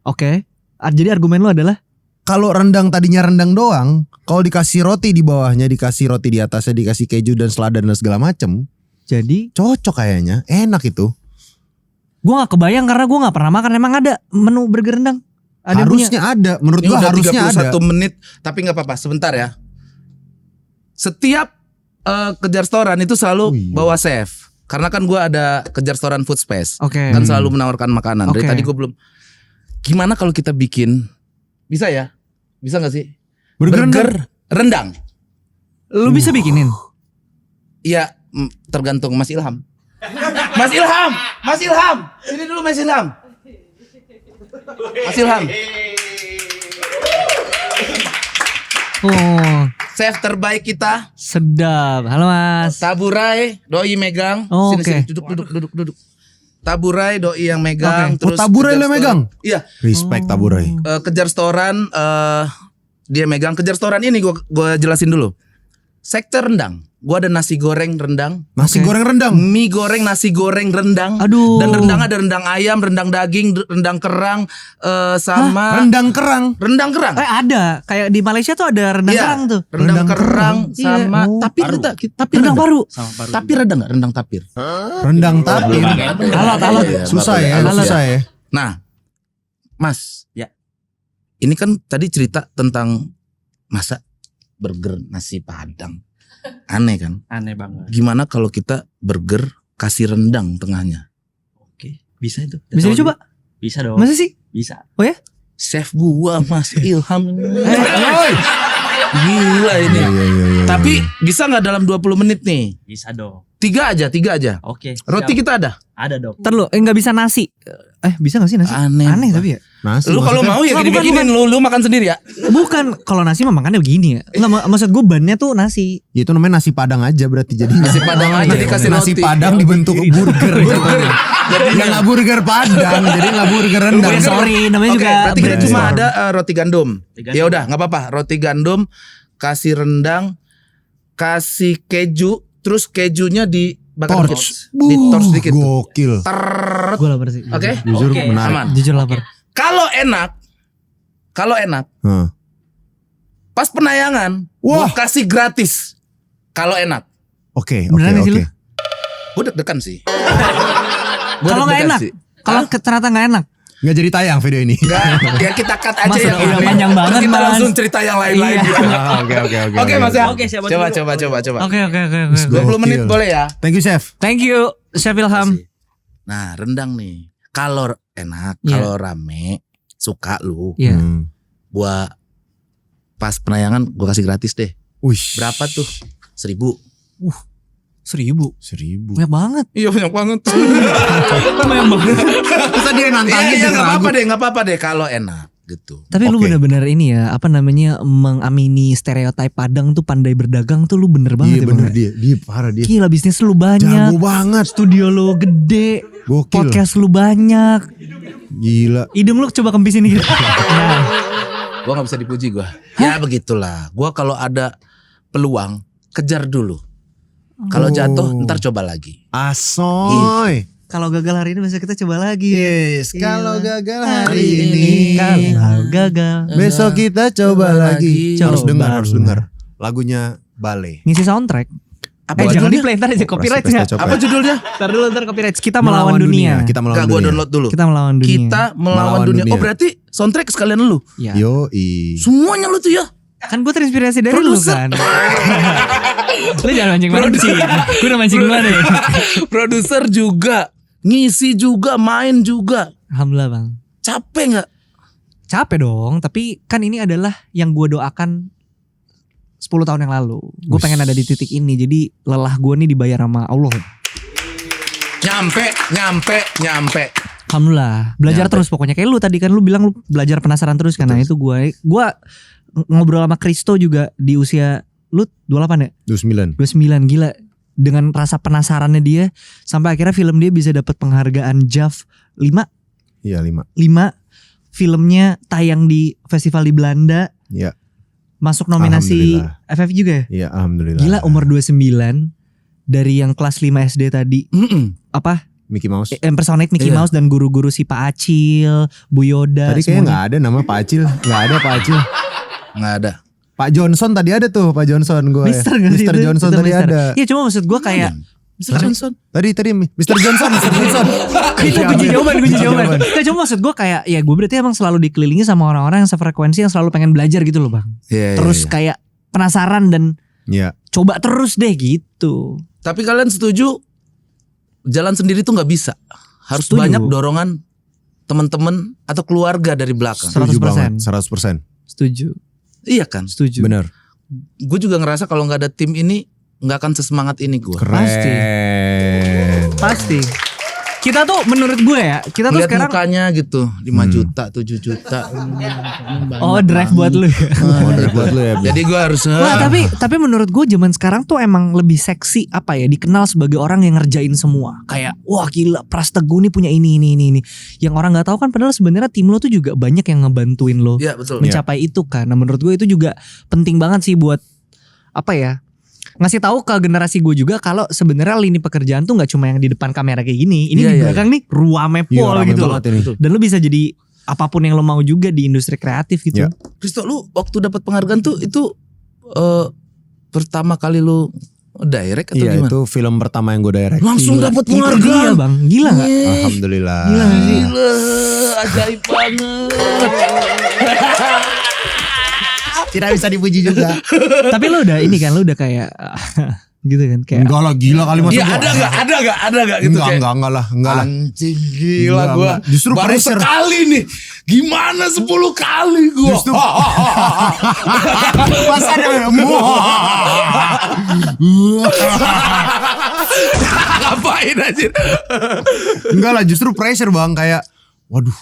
Oke. Jadi argumen lu adalah Kalau rendang tadinya rendang doang, kalau dikasih roti di bawahnya, dikasih roti di atasnya, dikasih keju dan selada dan segala macem, jadi cocok kayaknya, enak itu. gue gak kebayang karena gue gak pernah makan. Emang ada menu burger rendang? Ada yang punya? Harusnya ada, menurut Ini gua udah harusnya ada. 31 menit, tapi nggak apa-apa. Sebentar ya. Setiap kejar restoran itu selalu Oh iya. bawa chef. Karena kan gua ada kejar restoran food space. Oke. Kan selalu menawarkan makanan. Dari Oke. tadi gue belum. Gimana kalau kita bikin? Bisa ya? Bisa nggak sih? Burger rendang. Lu bisa bikinin? Iya, tergantung Mas Ilham. Mas Ilham. Sini dulu Mas Ilham. Mas Ilham. Oh Chef terbaik kita. sedap. Halo mas. Taburai, doi megang. Oh, Sini, oke. sini, duduk. Taburai, doi yang megang. Oke. Oh, Taburai kejar lo megang? restoran. Iya, Respect Taburai. kejar restoran. Dia megang kejar restoran ini. Gua jelasin dulu. Sektor rendang. Gua ada nasi goreng rendang, Nasi Oke. goreng rendang. mie goreng nasi goreng rendang. Aduh. Dan rendang ada rendang ayam, rendang daging, rendang kerang, sama Rendang kerang. rendang kerang. Ada. Kayak di Malaysia tuh ada rendang Iya, kerang tuh. rendang Rendang kerang Iya. sama Oh, tapi paru. tapi Rendang ada. paru. Tapi ada nggak rendang tapir? Rendang tapir. Alat. Iya, Susah baru- ya, halus susah ya. Nah, Mas, Ya. ini kan tadi cerita tentang masa burger nasi padang, aneh kan? Aneh banget. Gimana kalau kita burger kasih rendang tengahnya? Oke, bisa itu. Bisa dicoba? Bisa dong. Masa sih? Bisa. Oh ya? Chef gua Mas Ilham, Oi. gila ini. Iya. Tapi bisa nggak dalam 20 menit nih? Bisa dong. 3 aja. Oke. Roti siap. kita ada. Ada dong. Ntar lu nggak bisa nasi. Bisa gak sih nasi? Aneh. Tapi ya. Nasi Lu kalau maksudnya- mau ya Bukan, dibikinin lu makan sendiri ya. Bukan, kalau nasi mah makannya begini ya. Enggak, maksud gue bannya tuh nasi. Ya itu namanya nasi padang aja berarti jadi Nasi padang aja dikasih nasi roti. padang dibentuk burger jatuhnya. Ya nggak burger padang, jadi nggak burger rendang. Sorry, namanya Oke, juga berarti kita brand cuma store. ada roti gandum. Roti gandum. Ya udah, nggak apa-apa. Roti gandum, kasih rendang, kasih keju, terus kejunya dibakar dikit. Ditor sedikit. tuh. Gokil. Teret. Gue lapar sih. Oke? Jujur Oke. menarik. Aman. Jujur lapar. Kalau enak, Heeh. pas penayangan, Wah. gua kasih gratis. Kalau enak, Oke, Beneran sih oke. lu? gue deg-degan sih. Kalau nggak enak, kalau ternyata nggak enak. Nggak jadi tayang video ini. Enggak, ya kita cut aja Mas, yang udah ini. panjang Terus banget, kita Mas. langsung cerita yang lain-lain Iya. gitu. Oke. Oke Mas ya. Oke, siapa Coba. dulu? Oke. 20 menit Gokil. boleh ya. Thank you chef. Thank you, Chef Ilham. Nah, rendang nih. Kalau enak, Iya. kalau rame, suka lu. Iya. Buat pas penayangan gue kasih gratis deh. Wih. Berapa tuh? 1.000. 1.000. Banyak banget. Iya banyak banget. Banyak banget. Masa dia nantangin Iya dia nggak apa-apa deh kalau enak gitu. Tapi lu Oke. bener-bener ini ya, apa namanya, mengamini stereotip Padang tuh pandai berdagang tuh lu bener banget Iya ya Bang. bener dia parah dia. Gila, bisnis lu banyak. Jago banget. Studio lu gede. Gokil. Podcast lu banyak. Gila. Hidung lu coba kempisin gitu. Nah, Gue nggak bisa dipuji gue. Ya begitulah. Gue kalau ada peluang kejar dulu. Kalau jatuh ntar coba lagi. Asoy. kalau gagal hari ini besok kita coba lagi. Yes, Iya. kalau gagal Hari hari ini ini, kalau gagal. besok kita coba lagi. Coba Harus dengar lagunya Bale. Ngisi soundtrack. Apa Jangan judulnya? di play ntar aja copyright ya. Pesta Copet. Apa judulnya? Ntar copyright. Kita melawan dunia. Kita melawan Gak gue dunia. download dulu. Kita melawan dunia. Kita melawan Melawan dunia. dunia. Oh berarti soundtrack sekalian lu. Ya. Yoi. Semuanya lu tuh ya. Kan gue terinspirasi dari lu Produser. kan. Lu jangan mancing-mancing. Gue udah mancing duluan deh. Produser juga, ngisi juga, main juga. Alhamdulillah Bang. Capek nggak? Capek dong, tapi kan ini adalah yang gue doakan 10 tahun yang lalu. Gue pengen ada di titik ini, jadi lelah gue nih dibayar sama Allah. Nyampe. Alhamdulillah, belajar Nyampe. terus pokoknya. Kayak lu tadi kan lu bilang lu belajar penasaran terus karena itu gue ngobrol sama Kristo juga di usia lu 28 ya? 29. 29, gila. Dengan rasa penasarannya dia sampai akhirnya film dia bisa dapat penghargaan JAV 5 Iya 5. filmnya tayang di festival di Belanda. Iya. Masuk nominasi Alhamdulillah. FF juga ya? Iya alhamdulillah. Gila, umur 29 dari yang kelas 5 SD tadi apa Mickey Mouse. impersonate Mickey Iya. Mouse dan guru-guru si Pak Acil, Bu Yoda. Tadi kayaknya semuanya. nggak ada nama Pak Acil. Nggak ada Pak Acil. Nggak ada. Pak Johnson tadi ada tuh. Pak Johnson gue. Mister nggak sih Mr. itu? Johnson Itu tadi Mister. ada. Iya, cuma maksud gue kayak Mr. Johnson. Tadi Mr. Johnson. Mr. Johnson. itu kunci jawaban. Nggak, cuma maksud gue kayak ya gue berarti emang selalu dikelilingi sama orang-orang yang sefrekuensi yang selalu pengen belajar gitu loh Bang. Iya, Terus kayak penasaran dan Iya. coba terus deh gitu. Tapi kalian setuju jalan sendiri tuh nggak bisa. Harus Setuju. banyak dorongan teman-teman atau keluarga dari belakang. 100%. Setuju banget. 100%. Setuju. Iya kan? Setuju. Bener. Gue juga ngerasa kalau nggak ada tim ini nggak akan sesemangat ini gue. Keren. Pasti. Kita tuh menurut gue ya, kita tuh Lihat sekarang mukanya gitu 5 juta, 7 juta. oh drive buat lu. Oh, dari buat lu ya. Jadi gue harus Wah, tapi menurut gue zaman sekarang tuh emang lebih seksi apa ya, dikenal sebagai orang yang ngerjain semua. Kayak wah gila Pras Teguh nih punya ini. Yang orang nggak tahu kan padahal sebenarnya tim lo tuh juga banyak yang ngebantuin lo Iya betul. mencapai itu kan. Nah menurut gue itu juga penting banget sih buat apa ya, ngasih tahu ke generasi gue juga kalau sebenarnya lini pekerjaan tuh nggak cuma yang di depan kamera kayak gini. Ini Iya, di iya, belakang nih ruame Iya, pol rame gitu loh. banget ini. Dan lo bisa jadi apapun yang lo mau juga di industri kreatif gitu. Iya. Kristo lu waktu dapat penghargaan tuh itu pertama kali lu direct atau Iya gimana? itu film pertama yang gue direct. Langsung Gila. dapat Itu dia penghargaan. Bang, gila nggak? Alhamdulillah. Gila nggak sih? Gila, ajaib banget. Tidak bisa dipuji juga. Tapi lo udah ini kan, lo udah kayak gitu kan kayak. Enggak lah gila kali masa Iya gua- ada gak gitu kayak. Enggak lah. Anjing gila Enggak, gue. enggak. Justru baru pressure. sekali nih. Gimana 10 kali gue. Justru masa ada Ngapain aja. Enggak lah, justru pressure bang, kayak waduh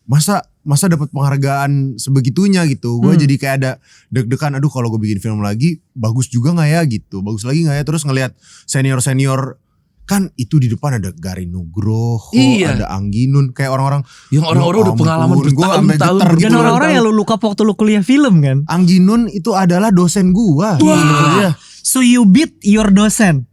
masa dapat penghargaan sebegitunya gitu. Gue jadi kayak ada deg-degan, aduh kalau gue bikin film lagi bagus juga nggak ya gitu, bagus lagi nggak ya. Terus ngelihat senior kan itu di depan ada Garin Nugroho, Iya. ada Angginun, kayak orang-orang Yang orang-orang udah pengalaman gue sampai bertahun-tahun. geter Dan gitu. orang-orang yang lu luka waktu lu kuliah film kan. Angginun itu adalah dosen gua. Wah. So you beat your dosen.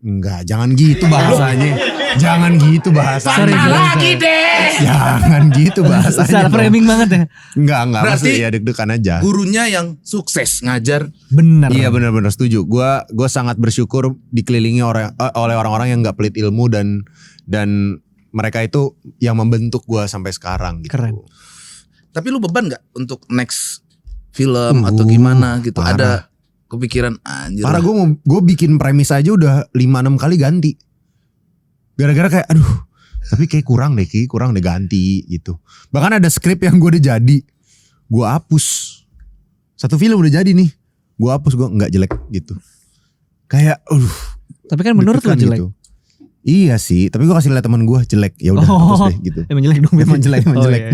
Enggak, jangan gitu bahasanya. Jangan gitu bahasanya. Sorry. Lagi deh. Jangan gitu bahasanya. Salah dong. framing banget ya. Enggak, Berarti maksudnya ya deg-degan aja. Gurunya yang sukses ngajar. Bener. Iya benar-benar setuju. Gua sangat bersyukur dikelilingi oleh orang-orang yang nggak pelit ilmu dan mereka itu yang membentuk gua sampai sekarang gitu. Keren. Tapi lu beban gak untuk next film atau gimana gitu? parah. Ada kepikiran anjir. Parah, gue bikin premis aja udah 5-6 kali ganti. Gara-gara kayak aduh, tapi kayak kurang deh ganti gitu. Bahkan ada skrip yang gue udah jadi, gue hapus. Satu film udah jadi nih, gue hapus, gue nggak jelek gitu. Kayak Tapi kan menurut lu deg-degan jelek. gitu. Iya sih, tapi gue kasih lihat teman gue jelek, ya udah hapus deh gitu. Emang jelek dong. Emang jelek. iya.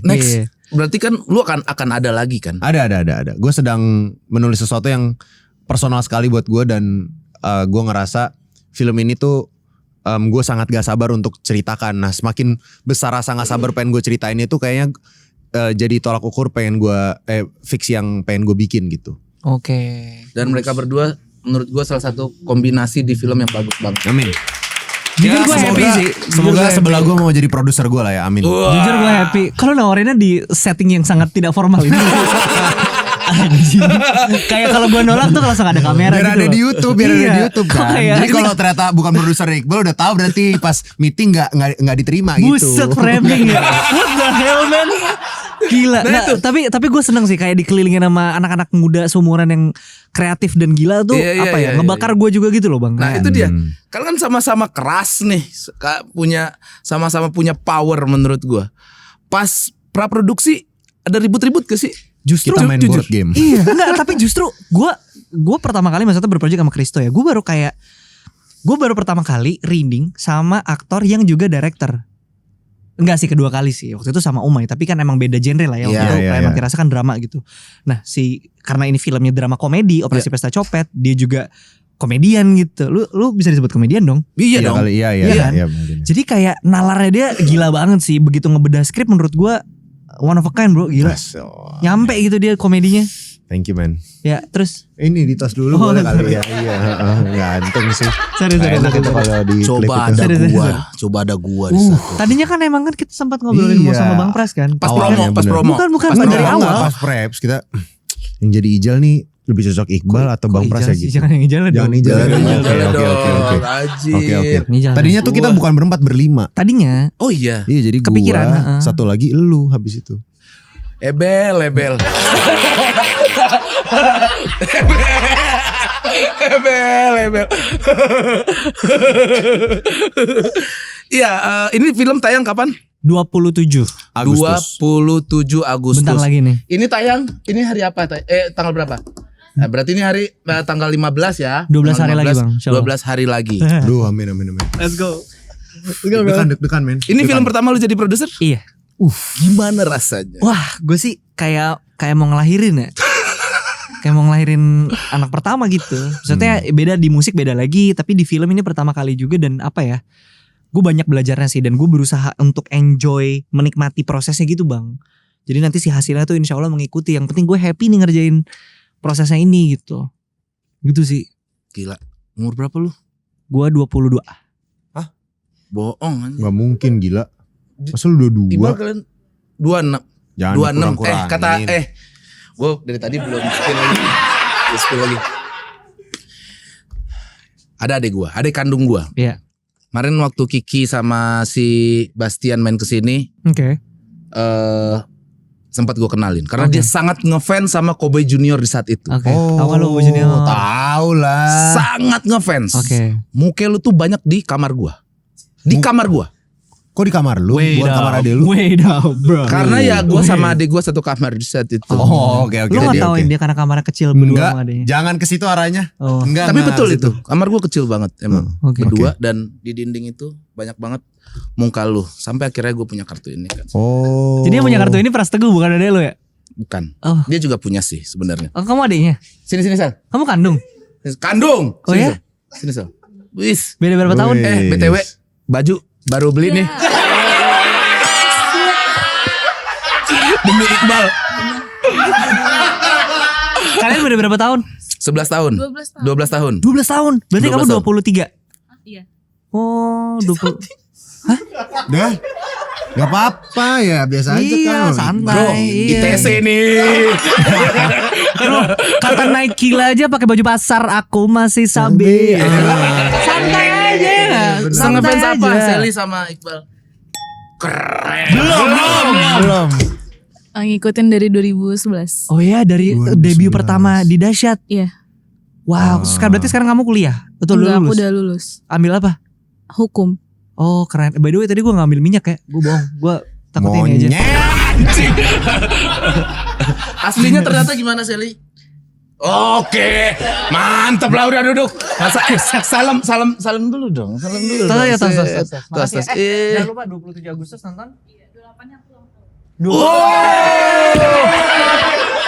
Next Iya. berarti kan lu akan ada lagi kan? Ada. Gue sedang menulis sesuatu yang personal sekali buat gue dan gue ngerasa film ini tuh gue sangat gak sabar untuk ceritakan. Nah semakin besar rasa gak sabar pengen gue ceritain itu kayaknya jadi tolak ukur pengen gue fiksi yang pengen gue bikin gitu. Oke. Dan mereka berdua menurut gua salah satu kombinasi di film yang bagus banget. Amin. Jujur gue happy sih. Semoga sebelah gue mau jadi produser gue lah ya. Amin. Jujur gue happy. Kalau nawarinnya di setting yang sangat tidak formal ini. Anjing. Kayak kalau gue nolak tuh langsung ada kamera Biar gitu ada loh. di YouTube, biar ada Iya. di YouTube Kok kan. kayak Jadi ini- kalau ternyata bukan produser Iqbal udah tahu berarti pas meeting nggak diterima gitu. Buset framing ya. What the hell man. Gila. Nah, itu. Tapi gue seneng sih kayak dikelilingin sama anak-anak muda seumuran yang kreatif dan gila tuh Iya, apa ya? iya, Ngebakar gue juga gitu loh bang. Nah Kayak- itu dia. Kalian kan sama-sama keras nih, sama-sama punya power menurut gua. Pas praproduksi ada ribut-ribut gak sih? Justru Kita main jujur. board game. Iya, enggak, tapi justru gue pertama kali maksudnya berproyek sama Kristo ya. Gue baru pertama kali reading sama aktor yang juga director. Enggak sih, kedua kali sih. Waktu itu sama Umay, tapi kan emang beda genre lah ya. Waktu Iya, itu iya, Kayak iya. Mati Rasa kan drama gitu. Nah, karena ini filmnya drama komedi, Operasi Pesta Copet, dia juga komedian gitu. Lu bisa disebut komedian dong. Iya dong. Kali, iya, Iya kan? mungkin. Jadi kayak nalarnya dia gila banget sih. Begitu ngebedah skrip menurut gue one of a kind bro, gila. Nyampe gitu dia komedinya. Thank you man. Ya, terus Ini di tas dulu Oh, boleh kali ya. Iya, gantung sih. sorry. Nggak enak itu kalau di Coba klip ada itu. Sorry. coba ada gua di satu. Tadinya kan emang kan kita sempat ngobrolin mau Iya. sama Bang Pras kan. Pas Awalnya promo, pas bener. promo. Bukan Pas dari promo. awal. Enggak, pas preps kita yang jadi Ijal nih lebih cocok Iqbal atau Bang Pras ya gitu. Jangan yang Ijal lah Jangan dong. Ijal. Jangan Oke, Ijal oke, dong, oke. anjir. Oke. Ijal. Tadinya tuh kita Gua. bukan berempat, berlima. Tadinya Oh iya. Iya, jadi Kepikiran, gua heeh. satu lagi elu habis itu. Ebel. Ebel. Iya, ini film tayang kapan? 27. Agustus. 27 Agustus. Bentar lagi nih. Ini tayang, ini hari apa? Tanggal berapa? Nah, berarti ini hari tanggal 15 ya. 12 hari Tanggal lagi, Bang, insyaallah. 12 hari lagi. Aduh, amin. Let's go. Deg-degan men. Ini film pertama lu jadi produser? Iya. Gimana rasanya? Wah, gue sih kayak mau ngelahirin ya. Kayak mau ngelahirin anak pertama gitu. Maksudnya beda di musik beda lagi, tapi di film ini pertama kali juga dan apa ya? Gue banyak belajarnya sih dan gue berusaha untuk enjoy, menikmati prosesnya gitu bang. Jadi nanti si hasilnya tuh insya Allah mengikuti. Yang penting gue happy nih ngerjain prosesnya ini gitu. Gitu sih. Gila. Umur berapa lu? Gue 22. Bohong anjing. Gak mungkin gila. Masa lu udah Iqbal 2? kalian 26. Jangan 26. dikurang-kurangin. Gue dari tadi belum spill lagi. Spill lagi. Ada adik gue, adik kandung gue. Iya. Kemarin waktu Kiki sama si Bastian main kesini, Oke. sempat gue kenalin karena Oke. dia sangat ngefans sama Cowboy Junior di saat itu. Oke. Tahu nggak lu Bu Junior? Tahu lah. Sangat ngefans. Oke. Muke lu tuh banyak di kamar gua. Di kamar gua. Kok di kamar lu? Bukan kamar adek lu? Wait up, bro. Karena ya gua sama adik gua satu kamar di saat itu. Oh, oke. Lu nggak tauin dia karena kamarnya kecil berdua Enggak, sama adanya. jangan ke situ arahnya. Oh. Enggak. Tapi enggak, betul situ. itu. Kamar gua kecil banget emang. Oke. Berdua dan di dinding itu banyak banget muka lu. Sampai akhirnya gua punya kartu ini kan. Oh. Jadi yang punya kartu ini Pras Teguh bukan adek lu ya? Bukan. Oh. Dia juga punya sih sebenarnya. Oh, kamu adeknya? Sini Sal. Kamu kandung? Kandung. Oh Sini, ya? Sal. Sini Sal. Wis. Beda berapa tahun? Wih. BTW baju baru beli nih. Demi Iqbal. Kalian beda berapa tahun? 11 tahun. 12 tahun. 12 tahun. Berarti 12 kamu tahun. 23. Iya. Oh, 20. Dah. Gak apa-apa ya, biasa aja Iya, kan. santai. Bro, Iya. ITC nih. Bro, kata naik gila aja pakai baju pasar aku masih sabi. Santai aja. Santai Ngefans apa? aja. Sally sama Iqbal. Keren. Belum. Ngikutin dari 2011. Oh ya, dari 2011. debut pertama di Dahsyat. Iya. Wow, berarti sekarang kamu kuliah? Betul, Enggak, aku lulus. udah lulus. Ambil apa? Hukum. Oh, keren. By the way, tadi gue ngambil minyak ya. Gue bohong. Gue takut ini aja. Aslinya ternyata gimana Sally? Oke, mantap lah udah duduk. Masa salam dulu dong. Salam dulu. Tos ya, tos. Tos. Jangan lupa 27 Agustus nonton.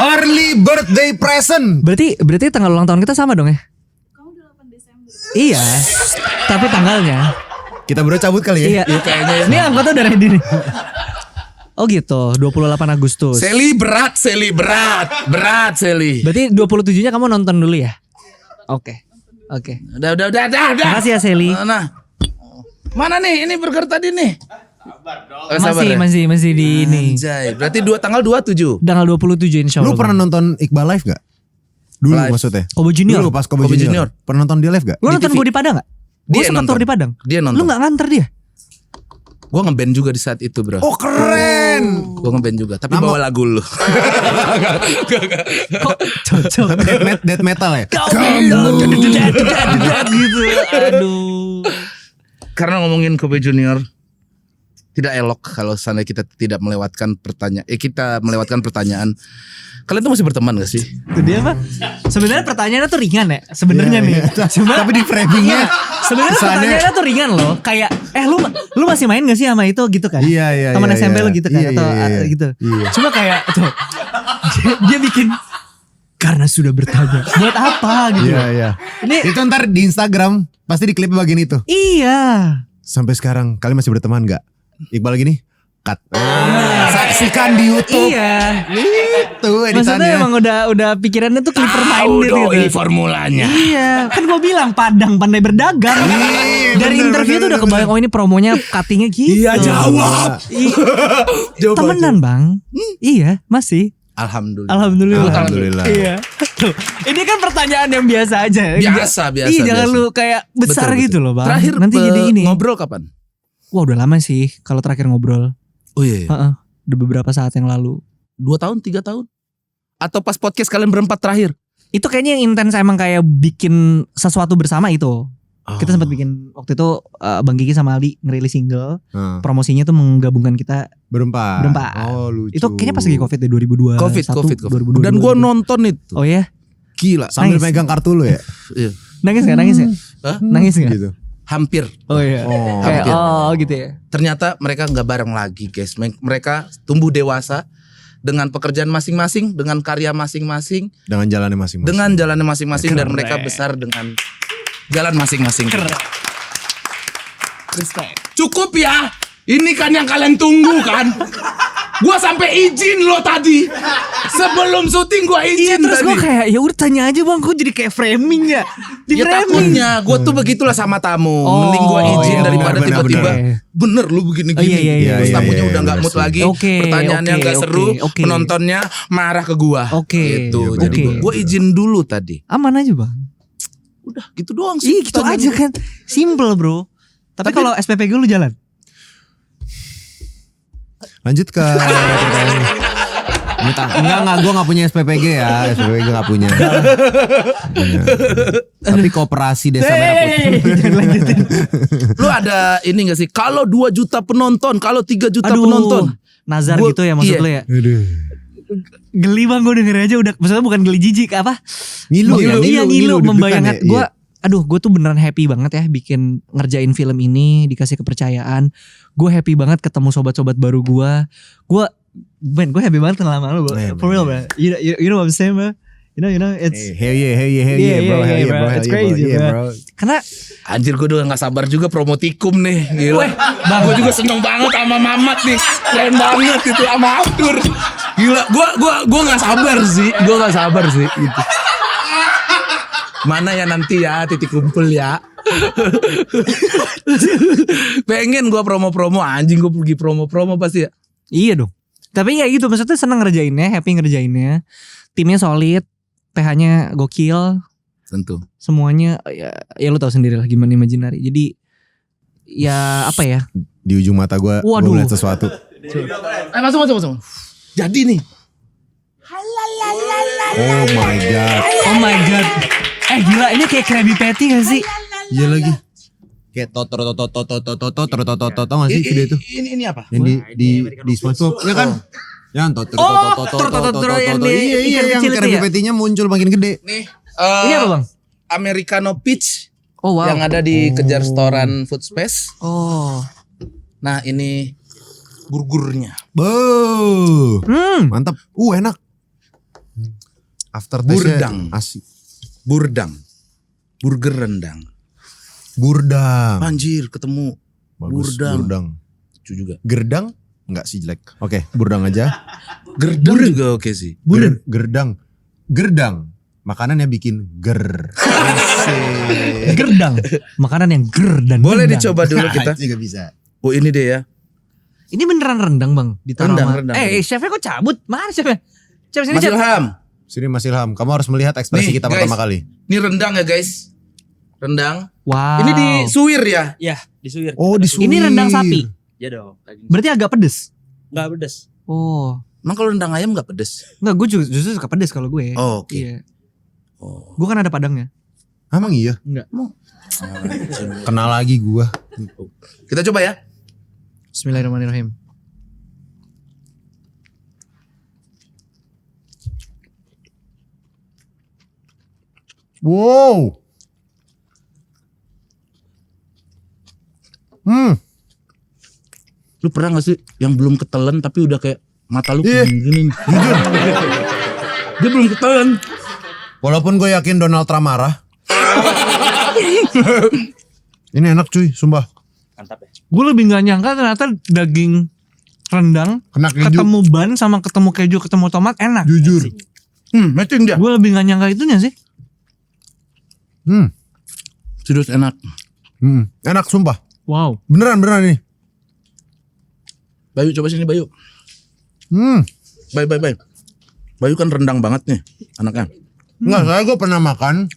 Early birthday present. Berarti tanggal ulang tahun kita sama dong ya? Kamu 8 Desember. Iya. Tapi tanggalnya. Kita berdua cabut kali ya. Iya. Ini anggota udah ready nih. Oh gitu, 28 Agustus. Sally berat Sally. Berarti 27-nya kamu nonton dulu ya? Oke. Udah. Makasih ya Sally. Mana nih? Ini burger tadi nih. Sabar ya? Masih di ini. Anjay, berarti tanggal 27. Tanggal 27 insya Allah. Lu pernah nonton Iqbal live gak? Dulu Live. maksudnya. Cowboy Junior? Dulu pas Cowboy Cowboy Junior. Junior. Pernah nonton dia live gak? Lu Di nonton TV. gue di Padang gak? Gue Dia sempet nonton. tur di Padang. Dia nonton. Lu gak nganter dia? Gue ngeband juga di saat itu bro. Oh keren. Gue ngeband juga. Tapi Nama- bawa lagu lu. Kok cocok? Death metal ya? Gitu. Aduh. Karena ngomongin Cowboy Junior tidak elok kalau seandainya kita tidak melewatkan pertanyaan. Kita melewatkan pertanyaan. Kalian tuh masih berteman gak sih? Itu dia apa? Sebenarnya pertanyaannya tuh ringan ya. Sebenarnya Iya, nih. iya. Cuma Tapi di framingnya sebenarnya kesannya- pertanyaannya tuh ringan loh. Kayak lu masih main gak sih sama itu gitu kan? Iya. Teman iya, SMP iya. lu gitu kan Iya, atau iya, iya. gitu. Iya. Cuma kayak tuh dia bikin karena sudah bertanya. Buat apa gitu. Iya. Ini Itu ntar di Instagram pasti di klip bagian itu. iya. Sampai sekarang kalian masih berteman gak? Iqbal gini cut. Saksikan di YouTube. Iya. Itu Maksudnya editannya. emang udah pikirannya tuh clipper minded gitu. formulanya. Iya, kan gue bilang Padang pandai berdagang. Dari bener, interview tuh bener, udah kebayang oh ini promonya cuttingnya gitu. Iya, jawab. Ih, temenan bang. Iya masih. Alhamdulillah. Alhamdulillah. Iya. Tuh, ini kan pertanyaan yang biasa aja. Biasa. Iya jangan biasa. lu kayak besar Betul, gitu loh bang. Terakhir nanti jadi ini. ngobrol kapan? Wah udah lama sih kalau terakhir ngobrol. Oh iya. Heeh. Udah beberapa saat yang lalu. 2 tahun, 3 tahun? Atau pas podcast kalian berempat terakhir? Itu kayaknya yang intens emang kayak bikin sesuatu bersama itu. Kita sempat bikin waktu itu Bang Kiki sama Ali ngerilis single. Promosinya tuh menggabungkan kita Berempat. Oh lucu. Itu kayaknya pas lagi Covid ya 2002. Covid. 2022. Dan gue nonton itu. Oh ya? Gila. Sambil Nangis. megang kartu lu ya? Iya. Nangis gak? Hah? Nangis gak? Gitu. Hampir. Oh iya. Oh. Kayak hampir. gitu ya. Ternyata mereka nggak bareng lagi guys. Mereka tumbuh dewasa dengan pekerjaan masing-masing, dengan karya masing-masing, Dengan jalannya masing-masing. dengan jalannya masing-masing dan Keren. mereka besar dengan jalan masing-masing. Cukup ya. Ini kan yang kalian tunggu kan. Gua sampai izin lo tadi. Sebelum syuting gua Iya izin terus tadi. gue kayak ya udah tanya aja bang. Kok jadi kayak framing ya? Di Ya framing. takutnya gue tuh begitulah sama tamu. Oh, Mending gue izin iya, daripada benar, tiba-tiba benar. bener lu begini-gini. Oh, iya, Terus iya, tamunya iya, udah nggak benar mood sih. lagi. Oke, Pertanyaannya oke, nggak seru. oke. Penontonnya marah ke gua. Oke, Gitu. iya, Jadi oke. gue izin dulu tadi. Aman aja bang. Udah gitu doang sih. Iya gitu pertanyaan aja gua. kan. Simple bro. Tapi kalau SPP gue lu jalan. Lanjut ke Enggak, gue gak punya SPPG ya. SPPG gak punya. Tapi koperasi Desa Merah Putih. Lu ada ini gak sih? Kalau 2 juta penonton, kalau 3 juta Aduh, penonton. nazar Gua- gitu ya maksud iya. lu ya. Geli bang gue denger aja udah. Maksudnya bukan geli jijik apa? Ngilu ya, Iya ngilu deg-degan membayangkan. ya, Gue aduh gue tuh beneran happy banget ya bikin ngerjain film ini, dikasih kepercayaan. Gue happy banget ketemu sobat-sobat baru gue. Gue happy banget kenal sama lu bro. Man, For real man. bro. You know what I'm saying bro? You know it's Hell yeah, Yeah, bro, yeah, hell yeah, bro. bro, It's hell yeah, crazy, bro, yeah, bro. bro. karena Anjir gue udah gak sabar juga promotikum nih. Gila. Gue juga seneng banget sama Mamat nih. Keren banget itu sama Abdur. Gila. Gue gak sabar sih. Gue gak sabar sih. Gitu. Mana ya nanti ya titik kumpul ya. Pengen gue promo-promo. Anjing gue pergi promo-promo pasti ya. iya dong. Tapi ya gitu maksudnya seneng ngerjainnya, happy ngerjainnya. Timnya solid, PH-nya gokil. Tentu. Semuanya ya lu tahu sendiri lah gimana Imaginary. Jadi ya apa ya? Di ujung mata gue Waduh. ngeliat sesuatu. Masuk. Jadi nih. Oh my god. Oh my god. Gila ini kayak Krabby Patty gak sih? Iya lagi. Kayak toto nggak sih video itu? Ini apa? Yang di SpongeBob ya kan? Yang toto yang di iya ikan yang kecil itu Krabby ya? Patty-nya muncul makin gede. Nih. Ini apa bang? Americano Peach. Oh wow. Yang ada di kejar restoran Food Space. Oh. Nah ini burgernya. Mantap. Enak. After Burdang. asik. Burdang. Burger rendang. Burdang. Anjir ketemu. Bagus. Burdang. Burdang. Lucu juga. Gerdang? Enggak sih jelek. Oke, burdang aja. Gerdang juga oke sih. Gerdang. Gerdang. Makanannya bikin ger. Gerdang. Makanan yang ger dan Boleh nendang. dicoba dulu kita. Juga bisa. Oh ini deh ya. Ini beneran rendang bang. Ditaruh Rendang. chefnya kok cabut? Mana chefnya? Chef sini Mas chef. Ilham. Sini Mas Ilham, kamu harus melihat ekspresi Nih, kita guys. pertama kali. Ini rendang ya guys. Rendang. Wow. Ini di suwir ya. Ya, disuir. Oh, Kita disuir. Ini rendang sapi. Ya dong. daging. Berarti agak pedes. Nggak pedes. Oh. Emang kalau rendang ayam gak pedes? Enggak, gue justru suka pedes kalau gue. Oh, oke. Iya. Oh. Gue kan ada padangnya. Emang iya? Kenal lagi gua. Kita coba ya. Bismillahirrahmanirrahim. Wow. Lu pernah gak sih yang belum ketelen tapi udah kayak mata lu Iya. gini. Dia belum ketelen. Walaupun gue yakin Donald Trump marah. Ini enak cuy, sumpah. Mantap ya. Gue lebih gak nyangka ternyata daging rendang Kena keju. ketemu ban sama ketemu keju ketemu tomat enak. Jujur. Matching dia. Gue lebih gak nyangka itunya sih. Serius enak. Enak sumpah. Wow. Beneran ini. Bayu coba sini Bayu. Bayu. Bayu kan rendang banget nih anaknya. Enggak, saya gue pernah makan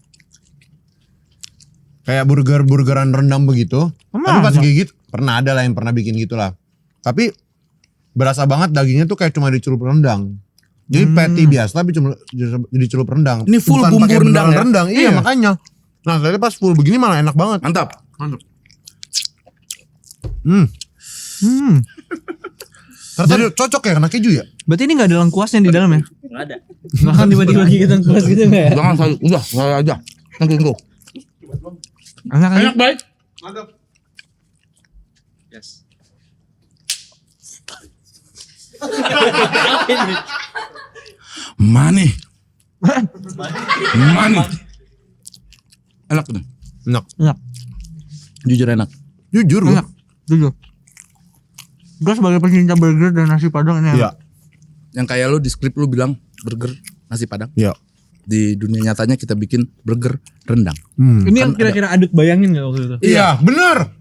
kayak burgeran rendang begitu. Tapi pas gigit pernah ada lah yang pernah bikin gitu lah. Tapi berasa banget dagingnya tuh kayak cuma dicelup rendang. Jadi patty biasa tapi cuma dicelup rendang. Ini full Bukan bumbu pakai rendang beneran ya? rendang. Iya makanya. Nah saya pas full begini malah enak banget. Mantap. Ternyata cocok ya kena keju ya. Berarti ini gak ada lengkuasnya di dalam ya? Nggak ada. Gak akan tiba-tiba gigit lengkuas gitu gak ya? Jangan saya udah saya aja. Nanti gue. Enak kan? Enak baik. Yes. Mani. Enak nih. Enak. Enak. Jujur enak. Jujur gue. Enak. Jujur. Gue sebagai pecinta burger dan nasi padang ini Iya. Yang kayak lu di skrip lu bilang burger nasi padang. Iya. Di dunia nyatanya kita bikin burger rendang. Ini yang kira-kira aduk bayangin gak waktu itu? Iya bener.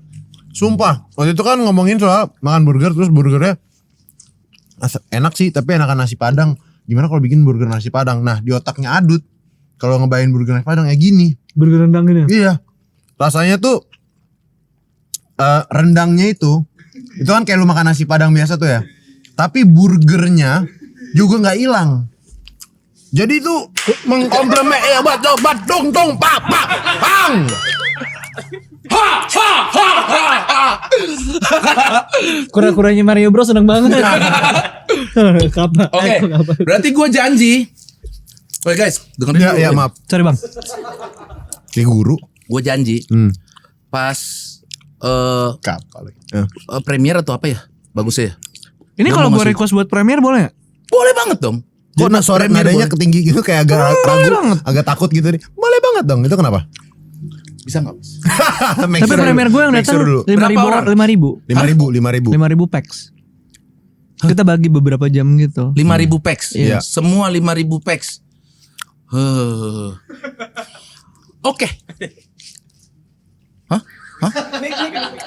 Sumpah. Waktu itu kan ngomongin soal makan burger terus burgernya enak sih tapi enakan nasi padang. Gimana kalau bikin burger nasi padang? Nah di otaknya Adut kalau ngebayangin burger nasi padang ya gini. Burger rendang ini? Iya. Rasanya tuh rendangnya itu kan kayak lu makan nasi padang biasa tuh ya. Tapi burgernya juga nggak hilang. Jadi itu mengkomplement ya bat dong pak bang. Kura-kuranya Mario Bros seneng banget. Kapan? Oke, berarti gue janji. Oke guys, dengerin dulu. Ya maaf. Sorry bang. Di guru. Gue janji pas Kapal. premier atau apa ya? Bagusnya ya. Ini Gua kalau mau gue masuk. request buat premier boleh gak? Boleh banget dong. Kok suara premier nadanya boleh. ketinggi gitu kayak agak ragu, agak takut gitu nih. Boleh banget dong. Itu kenapa? Bisa nggak? Tapi premier gue yang datang dulu. 5.000 5.000. packs. Kita bagi beberapa jam gitu. 5.000 packs. Iya. Semua 5.000 packs. Oke.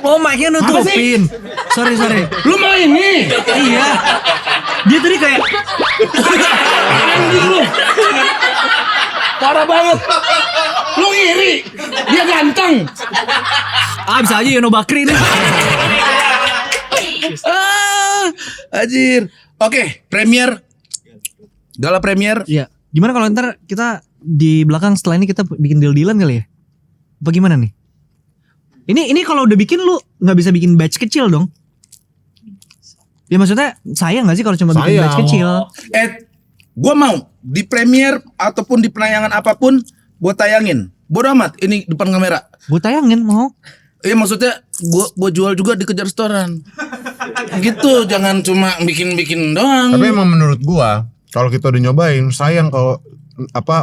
Oh mic-nya nutupin. Sorry. Lu mau ini? Iya. Dia tadi kayak Anjing lu. Parah banget. Lu ngiri. Dia ganteng. bisa aja Yono Bakri nih. Anjir. Oke, premier. Gala premier. Iya. Gimana kalau ntar kita di belakang setelah ini kita bikin deal-dealan kali ya? Apa gimana nih? Ini kalau udah bikin lu nggak bisa bikin batch kecil dong? Ya maksudnya sayang nggak sih kalau cuma bikin batch kecil? Gua mau di premier ataupun di penayangan apapun gua tayangin. Bodo amat ini depan kamera. Gue tayangin mau. Iya maksudnya gua jual juga di Kejar Restoran. Gitu, jangan cuma bikin-bikin doang. Tapi emang menurut gua kalau kita udah nyobain, sayang kalau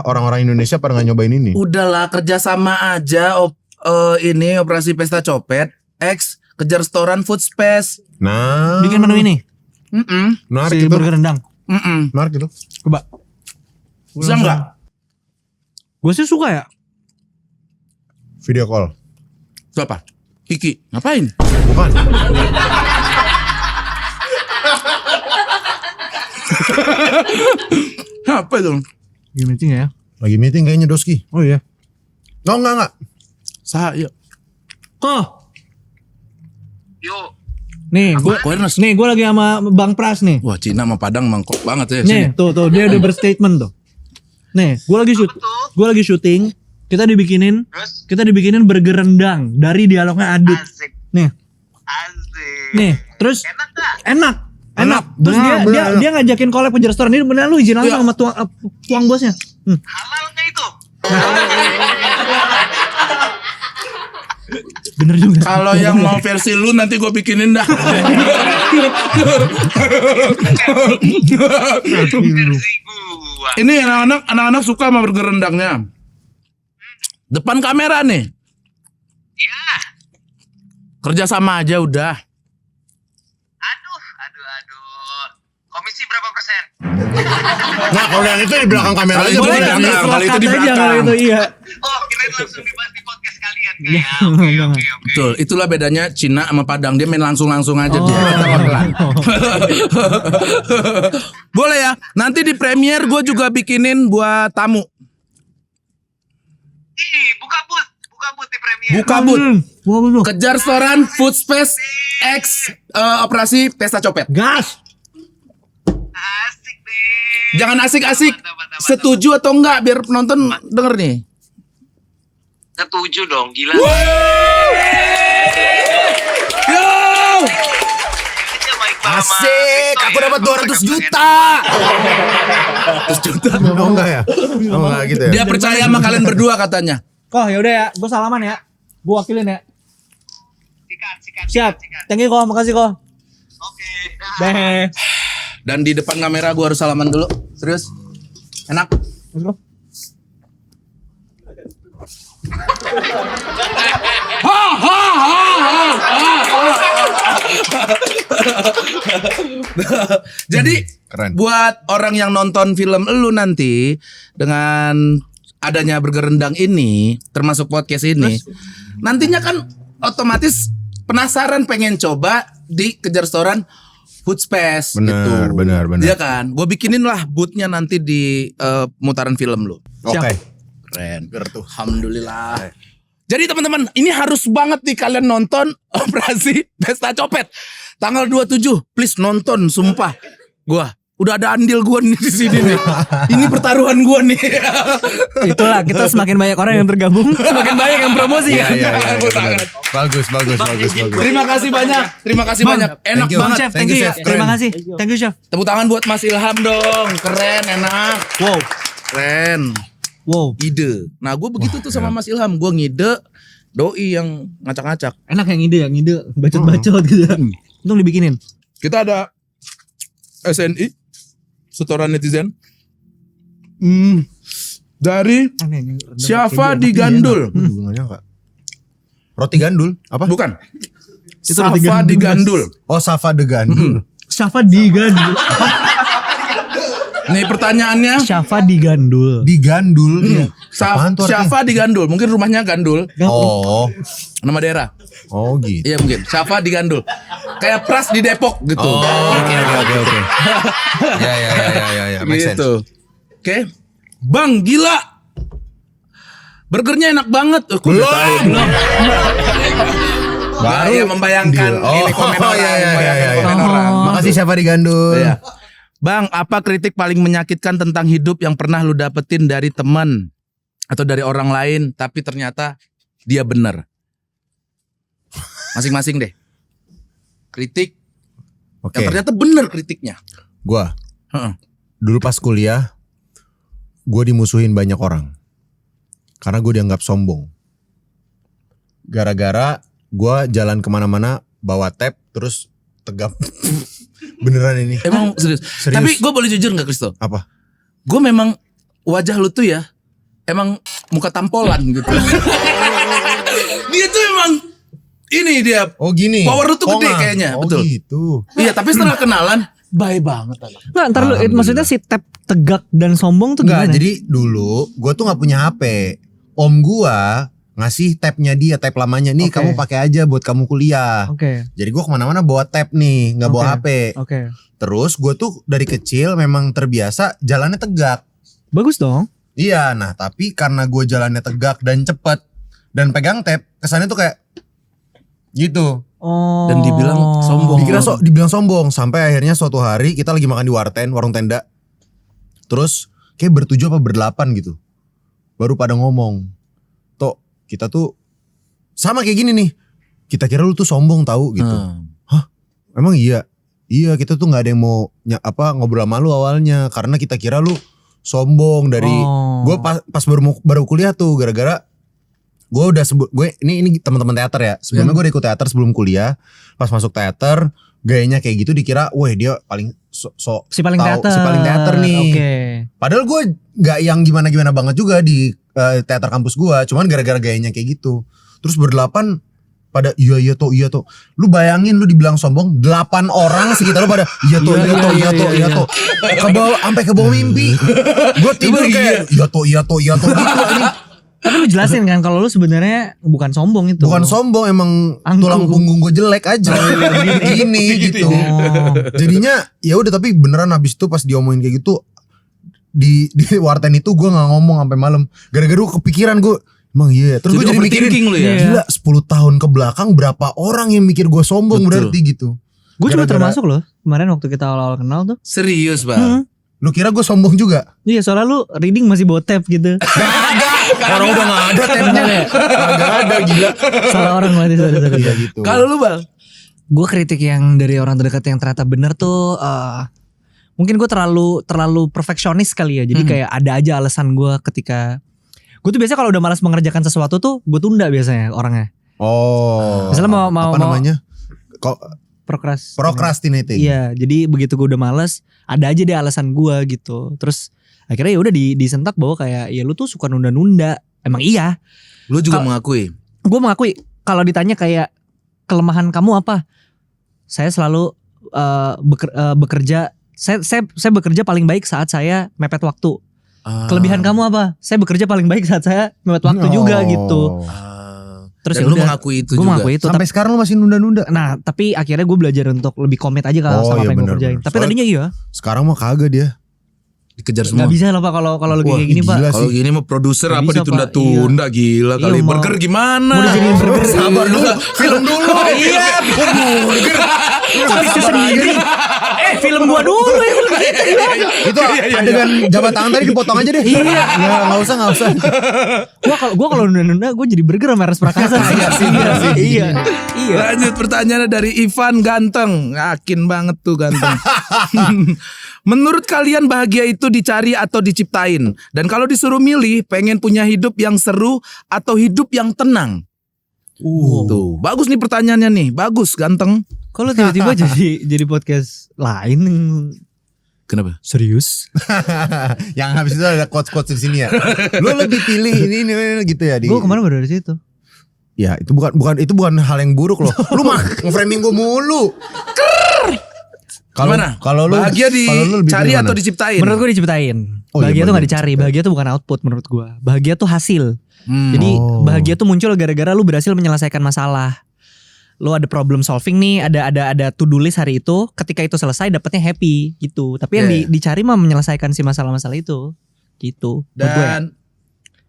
orang-orang Indonesia pada nggak nyobain ini. Udahlah kerjasama aja ini operasi pesta copet X Kejar Restoran Food Space. Nah, Bikin menu ini. menarik Si itu. burger rendang. Menarik itu. Coba. Bisa nggak? Gue sih suka ya. Video call. Siapa? Kiki. Ngapain? Bukan. Apa dong? Gini meeting ya. Lagi meeting kayaknya Doski. Oh iya. Oh enggak. Saya. Kok. Yuk. Nih, gue lagi sama Bang Pras nih. Wah, Cina sama Padang mangkok banget ya Nih, sini. tuh dia udah berstatement tuh. Nih, gue lagi syuting. Kita dibikinin burger rendang dari dialognya Adit. Asik. Nih, Asik. nih, terus Enak gak? enak. Terus dia ngajakin collab Kejar Restoran. Ini beneran lu izin langsung sama tuang bosnya. Halal gak itu? Bener juga. Kalau yang mau versi lu nanti gue bikinin dah. Versi gua. Ini anak-anak suka sama burger rendangnya. Depan kamera nih. Ya. Kerja sama aja udah. Aduh. Komisi berapa persen? Nah, kalau yang itu di belakang kamera aja. Boleh boleh. nggak? Kalau itu di Cut aja belakang. kalau itu iya. Oh, kirain langsung dibahas di podcast kalian Iya, kayak. Oke. Betul, itulah bedanya Cina sama Padang. Dia main langsung-langsung aja dia. Kita pelan. Boleh ya. Nanti di premier gue juga bikinin buat tamu. Ih, buka but di premier. Buka but. Waduh. Kejar Restoran Food Space X operasi pesta copet. Gas. Asik deh. Jangan asik-asik. Mantap. Setuju atau enggak biar penonton denger nih. Setuju dong, gila. Yo! Asik, aku dapat 200 juta. 200 juta. Oh enggak ya? Oh enggak gitu ya? Dia percaya sama kalian berdua katanya. Kok yaudah ya, gue salaman ya. Gue wakilin ya. Sikat. Siap. Thank you kok, makasih kok. Oke. Deh. Dan di depan kamera gue harus salaman dulu. Serius? Enak? Let's go. Jadi Keren. buat orang yang nonton film lu nanti dengan adanya burger rendang ini, termasuk podcast ini, nantinya kan otomatis penasaran pengen coba di Kejar Restoran Food Space. Benar, gitu. benar. Iya kan? Gue bikinin lah bootnya nanti di pemutaran film lu. Oke. Keren. Biar tuh. Alhamdulillah. Jadi teman-teman, ini harus banget nih kalian nonton operasi Pesta Copet. Tanggal 27, please nonton, sumpah. Gua udah ada andil gue nih di sini nih. Ini pertaruhan gue nih. Itulah kita semakin banyak orang yang tergabung, semakin banyak yang promosi Iya, kan. iya, iya, benar. Bagus. Terima kasih banyak. Terima kasih banyak. Enak Thank you. banget. Chef, Thank you, Chef. Terima Keren. kasih. Thank you, Chef. Tepuk tangan buat Mas Ilham dong. Keren, enak. Wow. Keren. Wow. Ide. Nah, gue begitu tuh sama Mas Ilham. Gue ngide doi yang ngacak-ngacak. Enak yang ide bacot-bacot gitu ya. Untung dibikinin. Kita ada SNI, setoran netizen. Dari Syafa di Gandul. Hubungannya enggak? Roti gandul apa? Bukan. Itu roti Safa gandul, di Mas. Gandul. Oh, Safa de Gandul. Syafa di Gandul. Nih pertanyaannya. Syafa di Gandul. Di Gandul. Iya. Apaan tuh artinya? Syafa di Gandul. Mungkin rumahnya Gandul. Oh. Nama daerah. Oh gitu. Iya mungkin. Syafa di Gandul. Kayak Pras di Depok gitu. Oh, oke. Ya, make sense. Gitu. Oke. Bang gila. Burgernya enak banget. Belum. Baru Ya, membayangkan deal. ini komen orang. Iya. Membayangkan komen Oh. orang. Makasih Syafa di Gandul. Iya. Bang, apa kritik paling menyakitkan tentang hidup yang pernah lu dapetin dari teman atau dari orang lain tapi ternyata dia benar? Masing-masing deh. Kritik Oke. yang ternyata benar kritiknya. Gua Heeh. dulu pas kuliah, gue dimusuhin banyak orang karena gue dianggap sombong. Gara-gara gue jalan kemana-mana bawa tab terus tegap. Beneran ini. Emang serius. Serius. Tapi gue boleh jujur gak Kristo? Apa? Gue memang wajah lu tuh ya emang muka tampolan gitu. Dia tuh emang ini dia. Oh gini. Power lu tuh gede Kongan. kayaknya, Oh betul. gitu. Iya, tapi setelah kenalan baik banget. Nggak, ntar lu, Alhamdulillah. maksudnya si Tap tegak dan sombong tuh Enggak, gimana? jadi dulu gue tuh nggak punya HP. Om gue ngasih tabnya dia, tab lamanya nih Oke. kamu pakai aja buat kamu kuliah. Oke, Jadi gue kemana-mana bawa tab nih, nggak bawa HP. oke. Terus gue tuh dari kecil memang terbiasa jalannya tegak. Bagus dong. Iya, nah tapi karena gue jalannya tegak dan cepet dan pegang tab, kesannya tuh kayak gitu. Oh. Dan dibilang sombong. Dibilang sombong sampai akhirnya suatu hari kita lagi makan di warung tenda. Terus kayak bertujuh apa berdelapan gitu. Baru pada ngomong, "Tok, kita tuh sama kayak gini nih. Kita kira lu tuh sombong tahu gitu." Emang iya. Iya, kita tuh nggak ada yang mau ngobrol sama lu awalnya karena kita kira lu sombong dari Oh. gue pas baru kuliah tuh gara-gara gue udah ini teman-teman teater ya. Sebelumnya gue udah ikut teater sebelum kuliah. Pas masuk teater gayanya kayak gitu dikira, wah dia paling si paling tahu, teater. si paling teater nih. Oke. Padahal gue nggak yang gimana-gimana banget juga di teater kampus gue. Cuman gara-gara gayanya kayak gitu. Terus berdelapan pada iya toh. Lu bayangin lu dibilang sombong, 8 orang sekitar lu pada iya toh. Ke bawah sampai ke bawah mimpi. Gue tidur kayak iya toh gitu ini. Tapi lu jelasin kan kalau lu sebenarnya bukan sombong itu. Bukan sombong, emang Angkuh. tulang punggung gue jelek aja. Gini gitu. Oh. Jadinya ya udah, tapi beneran habis itu pas diomongin kayak gitu di warten itu gue nggak ngomong sampai malam. Gara-gara gue kepikiran gue emang iya. Terus gue jadi mikirin overthinking lu ya. Iya. gila 10 tahun ke belakang berapa orang yang mikir gue sombong. Betul. Berarti gitu. Gue juga Gara-gara- termasuk loh. Kemarin waktu kita awal-awal kenal tuh. Serius, Bang. Lu kira gue sombong juga? Iya, soalnya lu reading masih bawa tab gitu. Orang udah gak ada tabnya. Gak ada, gila. Salah orang berarti. Sorry. Iya gitu. Kalau lu, Bang? Gue kritik yang dari orang terdekat yang ternyata bener tuh mungkin gue terlalu perfeksionis kali ya. Jadi kayak ada aja alasan gue ketika gue tuh biasanya kalau udah malas mengerjakan sesuatu tuh gue tunda biasanya orangnya. Oh. Misalnya mau apa namanya? Kok procrastinating. Iya, jadi begitu gue udah males, ada aja deh alasan gue gitu. Terus akhirnya ya udah disentak bahwa kayak ya lu tuh suka nunda-nunda. Emang iya. Lu juga Kal- mengakui. Gue mengakui kalau ditanya kayak kelemahan kamu apa? Saya selalu bekerja. Saya bekerja paling baik saat saya mepet waktu. Kelebihan kamu apa? Saya bekerja paling baik saat saya mepet waktu juga gitu. Terus Dan ya lu udah, mengakui itu gue juga. mengakui itu. Sampai sekarang lu masih nunda-nunda. Nah, tapi akhirnya gue belajar untuk lebih komit aja Oh, kalau sama iya apa yang gue bener, kerjain. bener. Tapi Soalnya- tadinya iya. Sekarang mah kagak dia. Dikejar semua. Gak bisa lah Pak kalau lagi Wah, kayak gini Pak. gila. Kalau gini mah produser Nggak apa bisa, ditunda-tunda gila kali. Iya, mau- Burger gimana? mau dijadiin burger. Sabar dulu. Film dulu. Iya. Tapi itu sendiri. Film gua dulu ya film kita gimana? Itu adegan jabat tangan tadi dipotong aja deh. Iya. Nggak usah. Gua kalau nunda-nunda gua jadi burger sama Ernest Prakasa. Iya. Lanjut pertanyaannya dari Ivan Ganteng. Yakin banget tuh ganteng. Menurut kalian bahagia itu dicari atau diciptain? Dan kalau disuruh milih, pengen punya hidup yang seru atau hidup yang tenang? Tuh, bagus nih pertanyaannya nih. Bagus, ganteng. Kalau tiba-tiba jadi podcast lain Kenapa? serius? Yang habis itu ada quotes-quotes di sini ya. Lu lebih pilih ini gitu ya di. Gua kemarin baru dari situ. Ya, itu bukan hal yang buruk loh. Lu mah nge-framing gue mulu. Gimana? Kalau lu bahagia kalau lu lebih dicari pilih atau mana? diciptain? Menurut gua diciptain. Oh, iya, Bahagia tuh gak bahagia dicari. Bahagia tuh bukan output menurut gua. Bahagia tuh hasil. Jadi Oh. bahagia tuh muncul gara-gara lu berhasil menyelesaikan masalah. Lu ada problem solving nih, ada to do list hari itu. Ketika itu selesai dapetnya happy gitu. Tapi yang Yeah. dicari mah menyelesaikan si masalah-masalah itu. Gitu. Menurut gua ya. Dan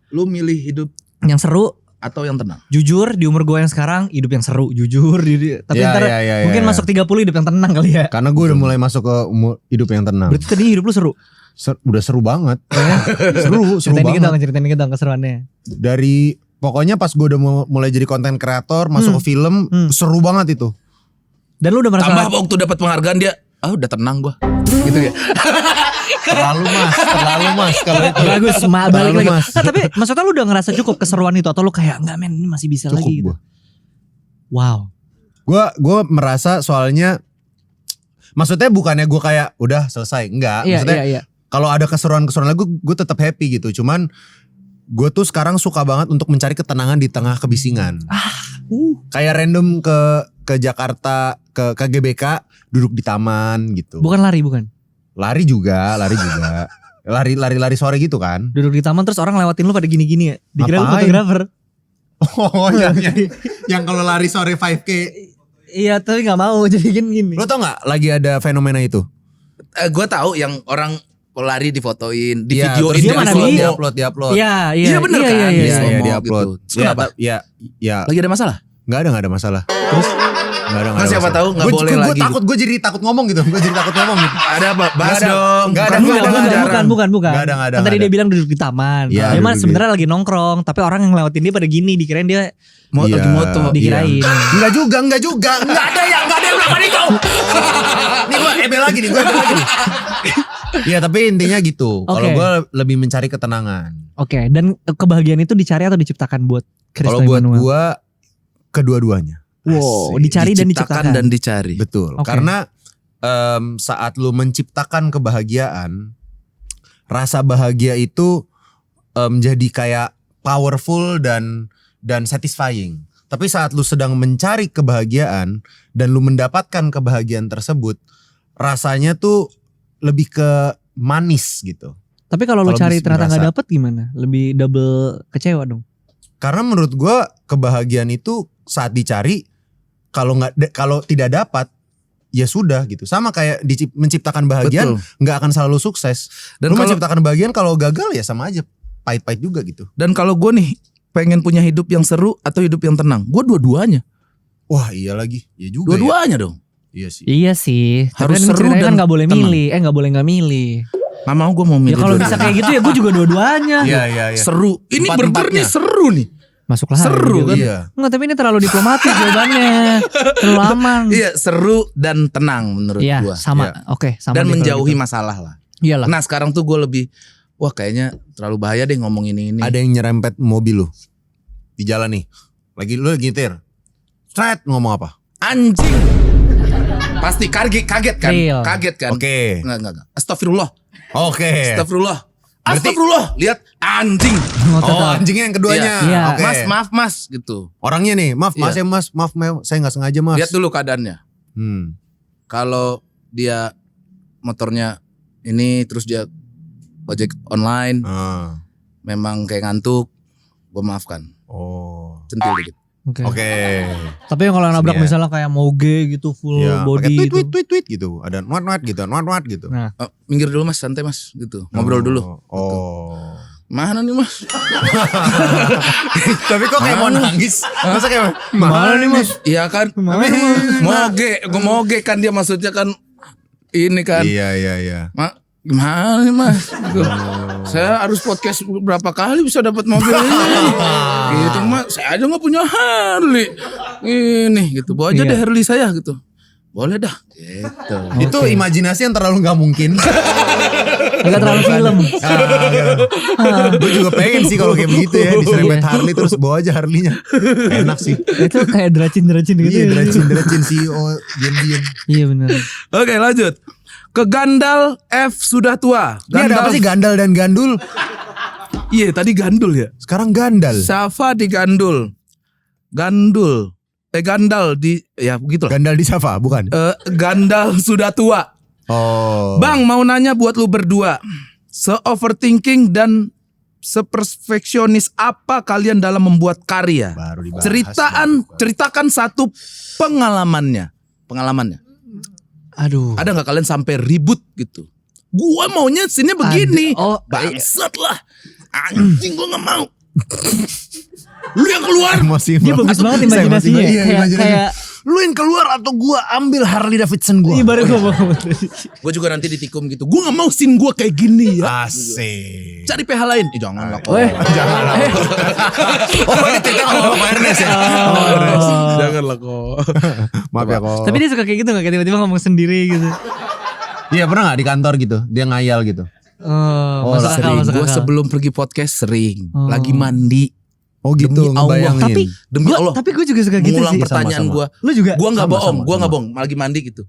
lu milih hidup Yang seru, atau yang tenang? jujur di umur gue yang sekarang hidup yang seru, jujur. Tapi Ya, ntar ya, mungkin ya. masuk 30 hidup yang tenang kali ya. Karena gue udah mulai masuk ke umur hidup yang tenang. Berarti tadi hidup lu seru. Udah seru banget. seru Ceritain dikit banget. dong, ceritain dikit dong keseruannya. Dari pokoknya pas gue udah mulai jadi konten kreator, masuk ke film, seru banget itu. Dan lu udah merasa Tambah waktu dapat penghargaan dia, udah tenang gua. Gitu ya. Terlalu mas kalau itu. bagus, balik Terlalu, lagi. Mas. Nah, tapi maksudnya lu udah ngerasa cukup keseruan itu atau lu kayak enggak men ini masih bisa lagi gitu. Cukup Wow. gue merasa soalnya, maksudnya bukannya gue kayak udah selesai, enggak. Maksudnya Iya. kalau ada keseruan-keseruan lagi gue tetap happy gitu. Cuman gue tuh sekarang suka banget untuk mencari ketenangan di tengah kebisingan. Kayak random ke Jakarta, ke GBK, duduk di taman gitu. Bukan lari, bukan. Lari juga. Lari sore gitu kan. Duduk di taman terus orang lewatin lu pada gini-gini ya. Dikira lu Ngapain? fotografer. Oh yang kalau lari sore 5K. Iya, tapi enggak mau jadi gini. Lo tau gak lagi ada fenomena itu? Gue tahu yang orang lari difotoin, di Iya, videoin, terus dia mana di-upload. di- diupload. Iya. Iya bener kan? Iya. Iya, Slow-mo di-upload. gitu. Terus kenapa? Ya, Lagi ada masalah? nggak ada masalah. Terus nggak ada Kan siapa masalah. tahu nggak boleh lagi. Gue jadi takut ngomong gitu. Gue jadi takut ngomong gitu. Ada apa? Bahas Nggak ada. dong. Nggak ada, Kan nggak lu ada, ngomong nggak ada. jarang. Bukan. Nggak ada. Kan tadi nggak dia ada. bilang duduk di taman. Iya, Dia mah duduk sebenarnya lagi nongkrong, tapi orang yang ngelewatin dia pada gini dikirain dia Mau Iya. lagi moto. dikirain. Enggak juga. Enggak ada yang berapa nih kau. Nih gue ebel lagi nih. Iya tapi intinya gitu. Kalau Oke. gue lebih mencari ketenangan. Oke, dan kebahagiaan itu dicari atau diciptakan buat Kristo Kalau buat Emmanuel? gue kedua-duanya. Wow, Asik. dicari dan diciptakan. dan dicari. Betul. Oke. Karena saat lu menciptakan kebahagiaan, rasa bahagia itu jadi kayak powerful dan satisfying. Tapi saat lu sedang mencari kebahagiaan dan lu mendapatkan kebahagiaan tersebut, rasanya tuh lebih ke manis gitu. Tapi kalau lu Kalau cari bisa ternyata nggak berasa. dapet gimana? Lebih double kecewa dong. Karena menurut gua kebahagiaan itu saat dicari, kalau tidak dapat ya sudah gitu. Sama kayak menciptakan bahagiaan Betul. nggak akan selalu sukses. Dan Lu kalau menciptakan bahagian kalau gagal ya sama aja pahit-pahit juga gitu. dan kalau gue nih pengen punya hidup yang seru atau hidup yang tenang, gue dua-duanya. Wah iya lagi, ya juga ya. Dua-duanya dong. Iya sih. Iya sih. Harus Tapi kan seru ceritanya dan kan nggak boleh tenang. milih. Nggak boleh nggak milih. Nggak mau gue mau milih. Ya kalau dua-duanya. bisa kayak gitu ya gue juga dua-duanya. Iya. Seru. Ini burger Empat-empatnya. nih seru nih. Masuklah. Seru gitu kan? Iya. Enggak, tapi ini terlalu diplomatis jawabannya. Terlalu aman. Iya seru dan tenang menurut Iya, gue. sama. Iya. Oke, sama. Dan deh kalau menjauhi gitu. masalah lah. Iyalah. Nah sekarang tuh gue lebih, wah kayaknya terlalu bahaya deh ngomong ini. Ada yang nyerempet mobil lu di jalan nih. Lu lagi nyetir. Stret ngomong apa? Anjing. Pasti kaget kan? Real. Kaget kan? Oke. Enggak. Astagfirullah. Oke. Astagfirullah. Berarti- Astagfirullah. Lihat anjing. Oh anjingnya yang keduanya. Iya. Oke. Mas, maaf mas gitu. Orangnya nih, maaf mas Iya. ya mas, maaf saya nggak sengaja mas. Lihat dulu keadaannya. Kalau dia motornya ini terus dia ojek online, Ah. memang kayak ngantuk, gue maafkan. Oh. Centil dikit. Oke. Tapi yang kalau nabrak Sini ya. misalnya kayak moge gitu full Iya, pakai body tweet gitu. tweet tweet tweet gitu. Ada nuat gitu. Nah. Minggir dulu mas, santai mas gitu. Ngobrol dulu. Oh. Mana nih mas? Tapi kok kayak mau nangis? Masa kayak mana nih Mas? Iya kan? Gue moge kan dia maksudnya kan ini kan. Iya. Gimana nih mas? Saya harus podcast berapa kali bisa dapat mobil ini? Gitu mas. Saya aja nggak punya Harley. Ini gitu. Bawa aja Iya. deh Harley saya gitu. Boleh dah. Gitu. Itu imajinasi yang terlalu nggak mungkin. Enggak terlalu film. Gue juga pengen sih kalau kayak begitu ya, diserempet Harley terus bawa aja Harley-nya. Enak sih. Itu kayak deracin gitu. Iya, ya. deracin CEO diam-diam. Iya benar. Oke lanjut. Ke Gandal F sudah tua. Ini ada apa sih Gandal dan Gandul? Iya tadi Gandul ya. Sekarang Gandal. Safa di Gandul. Gandal di ya begitu lah. Gandal di Safa, bukan? Gandal sudah tua. Oh. Bang mau nanya buat lu berdua. Se-overthinking dan seperfeksionis apa kalian dalam membuat karya? Baru dibahas. Ceritakan satu pengalamannya. Aduh. Ada nggak kalian sampai ribut gitu? Gua maunya sini begini. Oh, Bangsat lah. Anjing gua nggak mau. Lu yang keluar. Emosi. Dia bagus banget imajinasinya. Iya, imajinasinya. Kayak Lu yang keluar atau gua ambil Harley Davidson gua? ibarat gua. Gue juga nanti ditikum gitu. Gue nggak mau scene gue kayak gini ya. Asik. Cari PH lain. Jangan lah. Weh. Oh, ini cerita sama Pak Ernest ya? Jangan lah kok. Maaf ya kok. Tapi dia suka kayak gitu gak? Kayak tiba-tiba ngomong sendiri gitu. Iya pernah gak di kantor gitu? Dia ngayal gitu. Oh, masuk akal, Sering. masuk Gue akal. sebelum pergi podcast sering. Oh. Lagi mandi. Oh gitu, Demi Allah. ngebayangin. Tapi Demi Allah. Tapi gue juga suka gitu Mengulang sih. pertanyaan Sama-sama. gue. Lu juga? Gue nggak Sama, bohong. sama, Gue nggak sama. bohong. Lagi mandi gitu.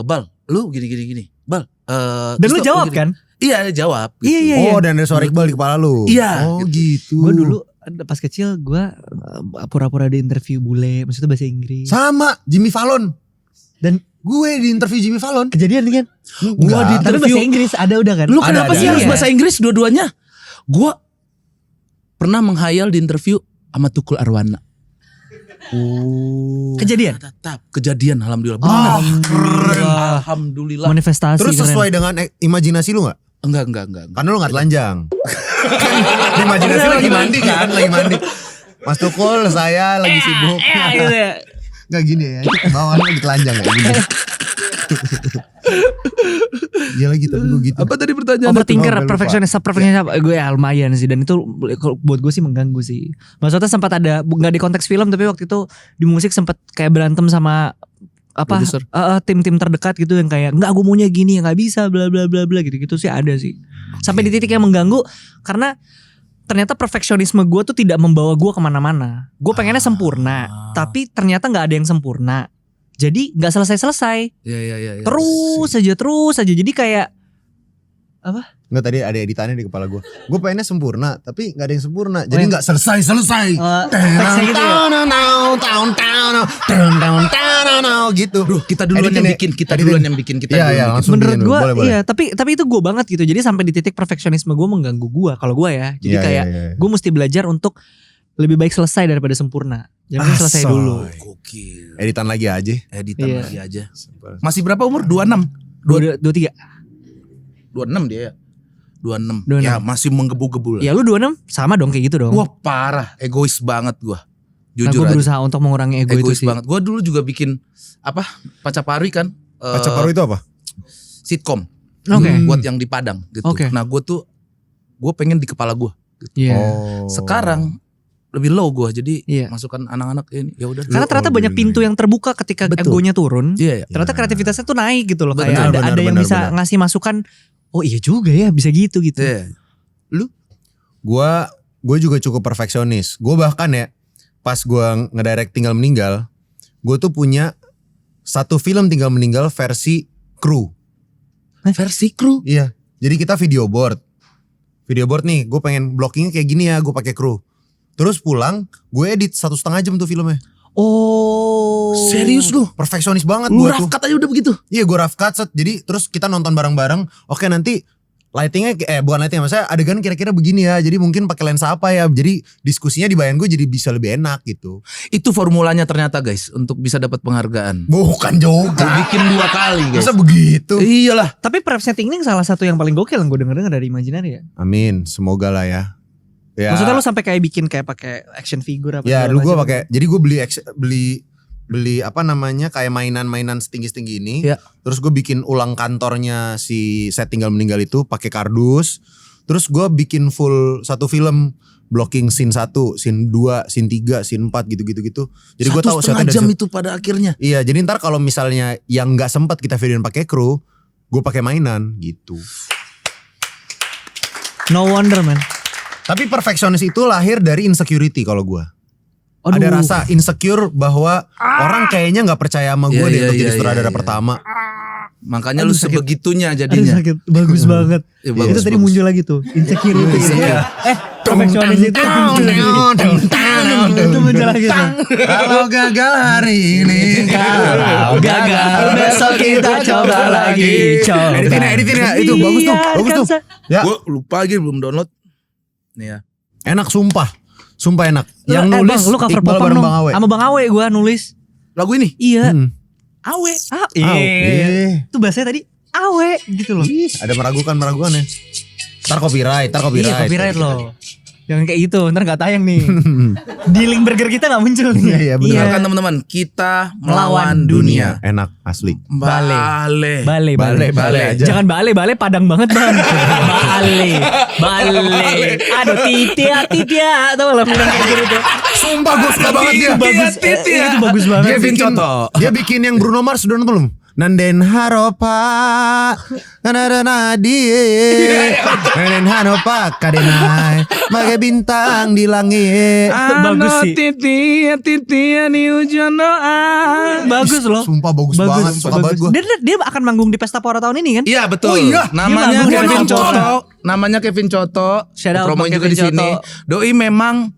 Bal, lu gini. Bal. Dan lu Terus jawab gini. kan? Iya jawab. Gitu. Iya. Oh, dan ada suara Iqbal di kepala lu. Iya, Oh gitu. Gue dulu pas kecil gue pura-pura di interview bule. Maksudnya bahasa Inggris. Sama Jimmy Fallon. Dan Gue di interview Jimmy Fallon. kejadian kan? Enggak. di Tapi bahasa Inggris ada udah kan? Lu Ada, kenapa ada, sih harus ada. bahasa Inggris dua-duanya? Gue pernah menghayal di interview sama Tukul Arwana. Oh. Kejadian? Tetap kejadian alhamdulillah. Ah, Benar. keren. Alhamdulillah. Manifestasi Terus keren. sesuai dengan imajinasi lu gak? Enggak. Karena lu gak telanjang. Kan imajinasi lu lagi mandi kan? Lagi mandi. Mas Tukul, saya lagi sibuk. Gitu ya. Gak gini ya, bawaan lagi telanjang ya gini. Iya lagi tapi gue gitu. Apa tadi pertanyaan? Overthinker, Oh, gue lupa. perfeksionis gue ya lumayan sih. Dan itu buat gue sih mengganggu sih. Maksudnya sempat ada, gak di konteks film, tapi waktu itu di musik sempat kayak berantem sama apa Produser. tim-tim terdekat gitu yang kayak nggak gue maunya gini, nggak bisa bla bla bla bla gitu sih ada sih. Sampai di titik yang mengganggu karena ternyata perfeksionisme gue tuh tidak membawa gue kemana-mana. Gue pengennya sempurna, tapi ternyata nggak ada yang sempurna. Jadi nggak selesai-selesai. Iya. Terus aja. Jadi kayak Enggak, tadi ada editannya di kepala gue. Gue pengennya sempurna, tapi gak ada yang sempurna. Jadi yang- gak selesai. teksnya gitu ya? Gitu. Duh, kita duluan Editin yang ya. bikin, kita Editin. duluan yang bikin, kita Iya, duluan iya, yang bikin. langsung. Menurut bikin gue dulu, boleh, iya, tapi itu gue banget gitu. Jadi sampai di titik perfeksionisme gue mengganggu gue. Kalau gue ya, jadi Iya, kayak iya, iya. gue mesti belajar untuk lebih baik selesai daripada sempurna. Jangan selesai Asoy. dulu. Gokil. Editan lagi aja. Editan Iya. lagi aja. Masih berapa umur? 26. 23. 26 dia ya. 26. 26. Ya masih menggebu-gebu lah. Ya lu 26 sama dong kayak gitu dong. Wah parah, egois banget gua. Nah, Jujur gue aja. berusaha untuk mengurangi ego Egois itu sih. banget. Gua dulu juga bikin apa? Pacapari kan. Pacar paru itu apa? Sitkom. Oke. Buat yang di Padang gitu. Oke. Nah, gue pengen di kepala gua. Iya. Oh. Sekarang lebih low gua. Jadi Iya. masukkan anak-anak ini ya udah. Karena ternyata banyak pintu yang terbuka ketika Betul. egonya turun. Iya, iya. Ternyata kreativitasnya tuh naik gitu loh. Benar, Kayak ada yang benar, bisa benar. ngasih masukan. Oh iya juga ya, bisa gitu gitu. Iya. Gue juga cukup perfeksionis. Gue bahkan ya pas gue ngedirect Tinggal Meninggal, gue tuh punya satu film Tinggal Meninggal versi kru. Versi kru. Iya. Jadi kita video board nih. Gue pengen blockingnya kayak gini ya. Gue pakai kru. Terus pulang, gue edit 1,5 jam tuh filmnya. Oh. Serius lu? Perfeksionis banget Lu gue rough tuh. cut aja udah begitu. Iya, gue rough cut set. Jadi terus kita nonton bareng-bareng. Oke, nanti lightingnya bukan lighting, maksudnya adegan kira-kira begini ya, jadi mungkin pakai lensa apa ya, jadi diskusinya di bayangan gue jadi bisa lebih enak gitu. Itu formulanya ternyata guys untuk bisa dapat penghargaan. Bukan juga. Bikin 2 kali guys. Masa begitu? Iyalah. Tapi prep setting ini salah satu yang paling gokil yang gue denger dari Imaginary ya. Amin, semoga lah ya. Ya. Maksudnya lu sampai kayak bikin kayak pakai action figure apa? Ya segala dulu gue macam? pakai, jadi gue beli apa namanya kayak mainan setinggi ini. Ya. Terus gue bikin ulang kantornya si Set Tinggal Meninggal itu pakai kardus. Terus gue bikin full satu film, blocking scene 1, scene 2, scene 3, scene 4 gitu. Jadi gue tahu 1,5 jam itu pada akhirnya. Iya, jadi ntar kalau misalnya yang nggak sempat kita videoin pakai kru, gue pakai mainan gitu. No wonder man. Tapi perfeksionis itu lahir dari insecurity kalau gue. Aduh. Ada rasa insecure bahwa orang kayaknya nggak percaya sama gue deh untuk jadi sutradara pertama. Makanya Aduh, lu sakit. sebegitunya Aduh jadinya. sakit, bagus banget. Ya, bagus, Itu tadi bagus. muncul lagi tuh, insecurity. Perfeksionis itu muncul lagi. Itu muncul lagi tuh. Kalau gagal hari ini, Kalau gagal besok kita coba lagi. Coba. Editin ya, itu bagus tuh, bagus tuh. Ya, Gue lupa lagi belum download. Nih ya. enak sumpah enak. Yang nulis Bang, lu cover Iqbal popang bareng dong. Bang Awe. Sama Bang Awe gue nulis. Lagu ini Iya. Awe. Iya. Itu bahasanya tadi Awe gitu loh. Ih, ada meragukan ya. Ntar copyright. Iya copyright loh. Yang kayak gitu, ntar gak tayang nih. Di link burger kita gak muncul nih. Iya, bener. Kan teman-teman, kita melawan dunia. Enak asli. Bale. Bale aja. Jangan bale padang banget bang. Bale. Aduh titia. Tahu lah film kayak gitu. Sumpah gue suka banget dia. Bagus. Itu bagus banget. Dia bikin yang Bruno Mars, udah nonton belum? Nanden haropa Nanden haropa kadenai bagai bintang di langit. Bagus sih. Titia ni hujan doa. Bagus loh. Sumpah bagus banget. Suka banget gue. Dia akan manggung di Pesta Pora tahun ini kan? Iya betul. Oh iya. Namanya Dia Kevin manggung. Coto. Namanya Kevin Coto. Shout out Promoin Bang juga di Kevin sini. Coto. Doi memang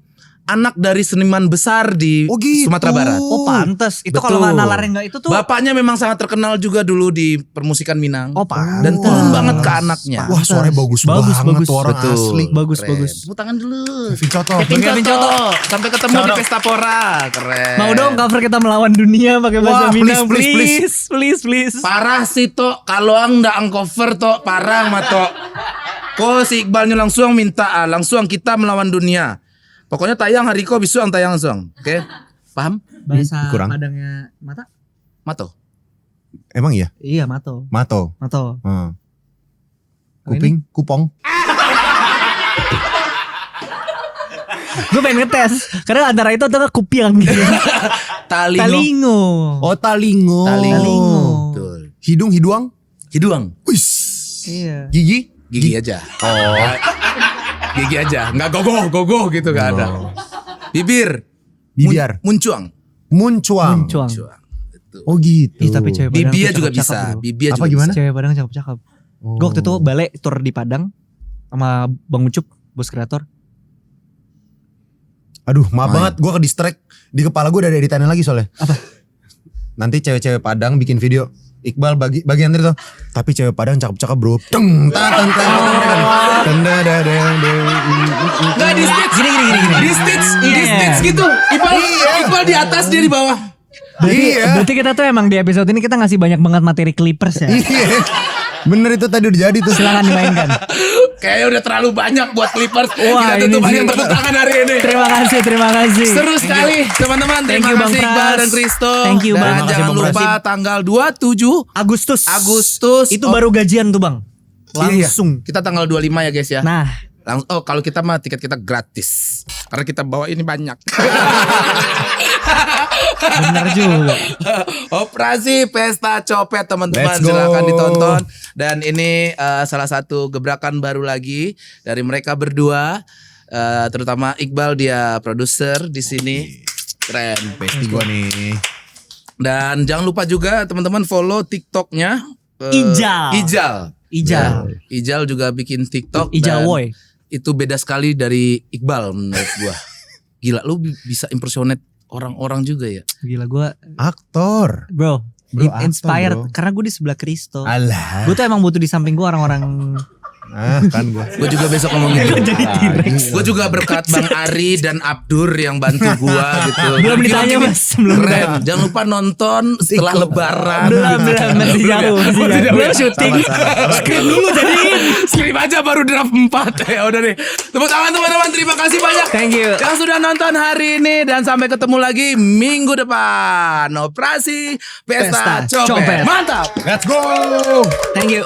anak dari seniman besar di Oh gitu. Sumatera Barat. Oh pantes. Itu Betul. kalau nggak nalarin nggak itu tuh. Bapaknya memang sangat terkenal juga dulu di permusikan Minang. Oh pantes. Dan turun banget ke anaknya. Wah suaranya bagus banget tuh orang Betul. asli. Bagus. Tepuk tangan dulu. Kevin Coto. Kevin Coto. Sampai ketemu di Pesta Pora. Keren. Mau dong cover kita melawan dunia pakai bahasa Wah, Minang, please. please. Parah sih Tok. Kalau nggak cover Tok. Parah mah Tok. Kok si Iqbalnya langsung minta langsung kita melawan dunia. Pokoknya tayang hari kok besok tayang langsung. Oke? Paham? Bahasa Kurang. Padangnya mata? Mato. Emang iya? Iya mato. Mato. Kuping, kupong. Gue pengen ngetes karena antara itu atau kupiang gitu. Talingo. Oh talingo. Betul. Hidung, hiduang. Hiduang. Wis. Iya. Gigi. Gigi aja. Oh. Gigi aja. Nggak gogoh gitu gak ada. Bibir. Bibir. Muncuang. Muncuang. Muncuang. Oh gitu. Ih, tapi cewek Padang Bibia tuh juga cakep-cakep, bisa. bro. Bibia Apa juga gimana? Cewek Padang cakep-cakep. Gue waktu itu balik tour di Padang sama Bang Ucup, bos kreator. Aduh maaf banget gue ke distract. Di kepala gue udah ada editannya lagi soalnya. Apa? Nanti cewek-cewek Padang bikin video. Iqbal bagian itu. Tapi cewek Padang cakep-cakep bro. Teng tang tang tang. Nggak di stage. Gini. Di stage gitu. Iqbal di atas dia di bawah. Berarti kita tuh emang di episode ini kita ngasih banyak banget materi clippers ya. Iya. Bener itu tadi udah jadi tuh. Silakan dimainkan. Kayaknya udah terlalu banyak buat Clippers. Wah, Kita tutup ini aja sih. tepuk tangan hari ini. Terima kasih. Seru sekali teman-teman. Thank Terima you, Bang kasih Iqbal Pras. dan Kristo. Thank you, Dan Bang. jangan Terima kasih, lupa Bang tanggal 27 Agustus. Agustus. Itu baru gajian tuh Bang. Iya. Langsung. Kita tanggal 25 ya guys ya. Nah, Kalau kita mah tiket kita gratis. Karena kita bawa ini banyak. benar juga. Operasi Pesta Copet teman-teman, Let's go. silakan ditonton. Dan ini salah satu gebrakan baru lagi dari mereka berdua, terutama Iqbal, dia produser di sini. Keren. Besti gue nih. Dan jangan lupa juga teman-teman follow TikToknya Ijal juga bikin TikTok. Ijal dan Woy. Itu beda sekali dari Iqbal menurut gua. Gila, lu bisa impersonate orang-orang juga ya. Gila gue. Aktor. Bro, Bro, aktor, inspired bro. karena gue di sebelah Kristo. Alah. Gue tuh emang butuh di samping gue orang-orang Kan gue. Gue juga besok ngomong gitu. Jadi T-Rex. Gue juga berkat Bang Ari dan Abdur yang bantu gue gitu. Belum ditanya, Gini, Mas. Belum keren. Jangan lupa nonton setelah Lebaran. Belum masih jauh. Belum syuting. Skrip dulu jadiin. Skrip aja baru draft 4. Ya udah deh. Tepuk tangan teman-teman. Terima kasih banyak. Thank you. Yang sudah nonton hari ini dan sampai ketemu lagi minggu depan. Operasi Pesta Pesta Copet. Copet. Mantap. Let's go. Thank you.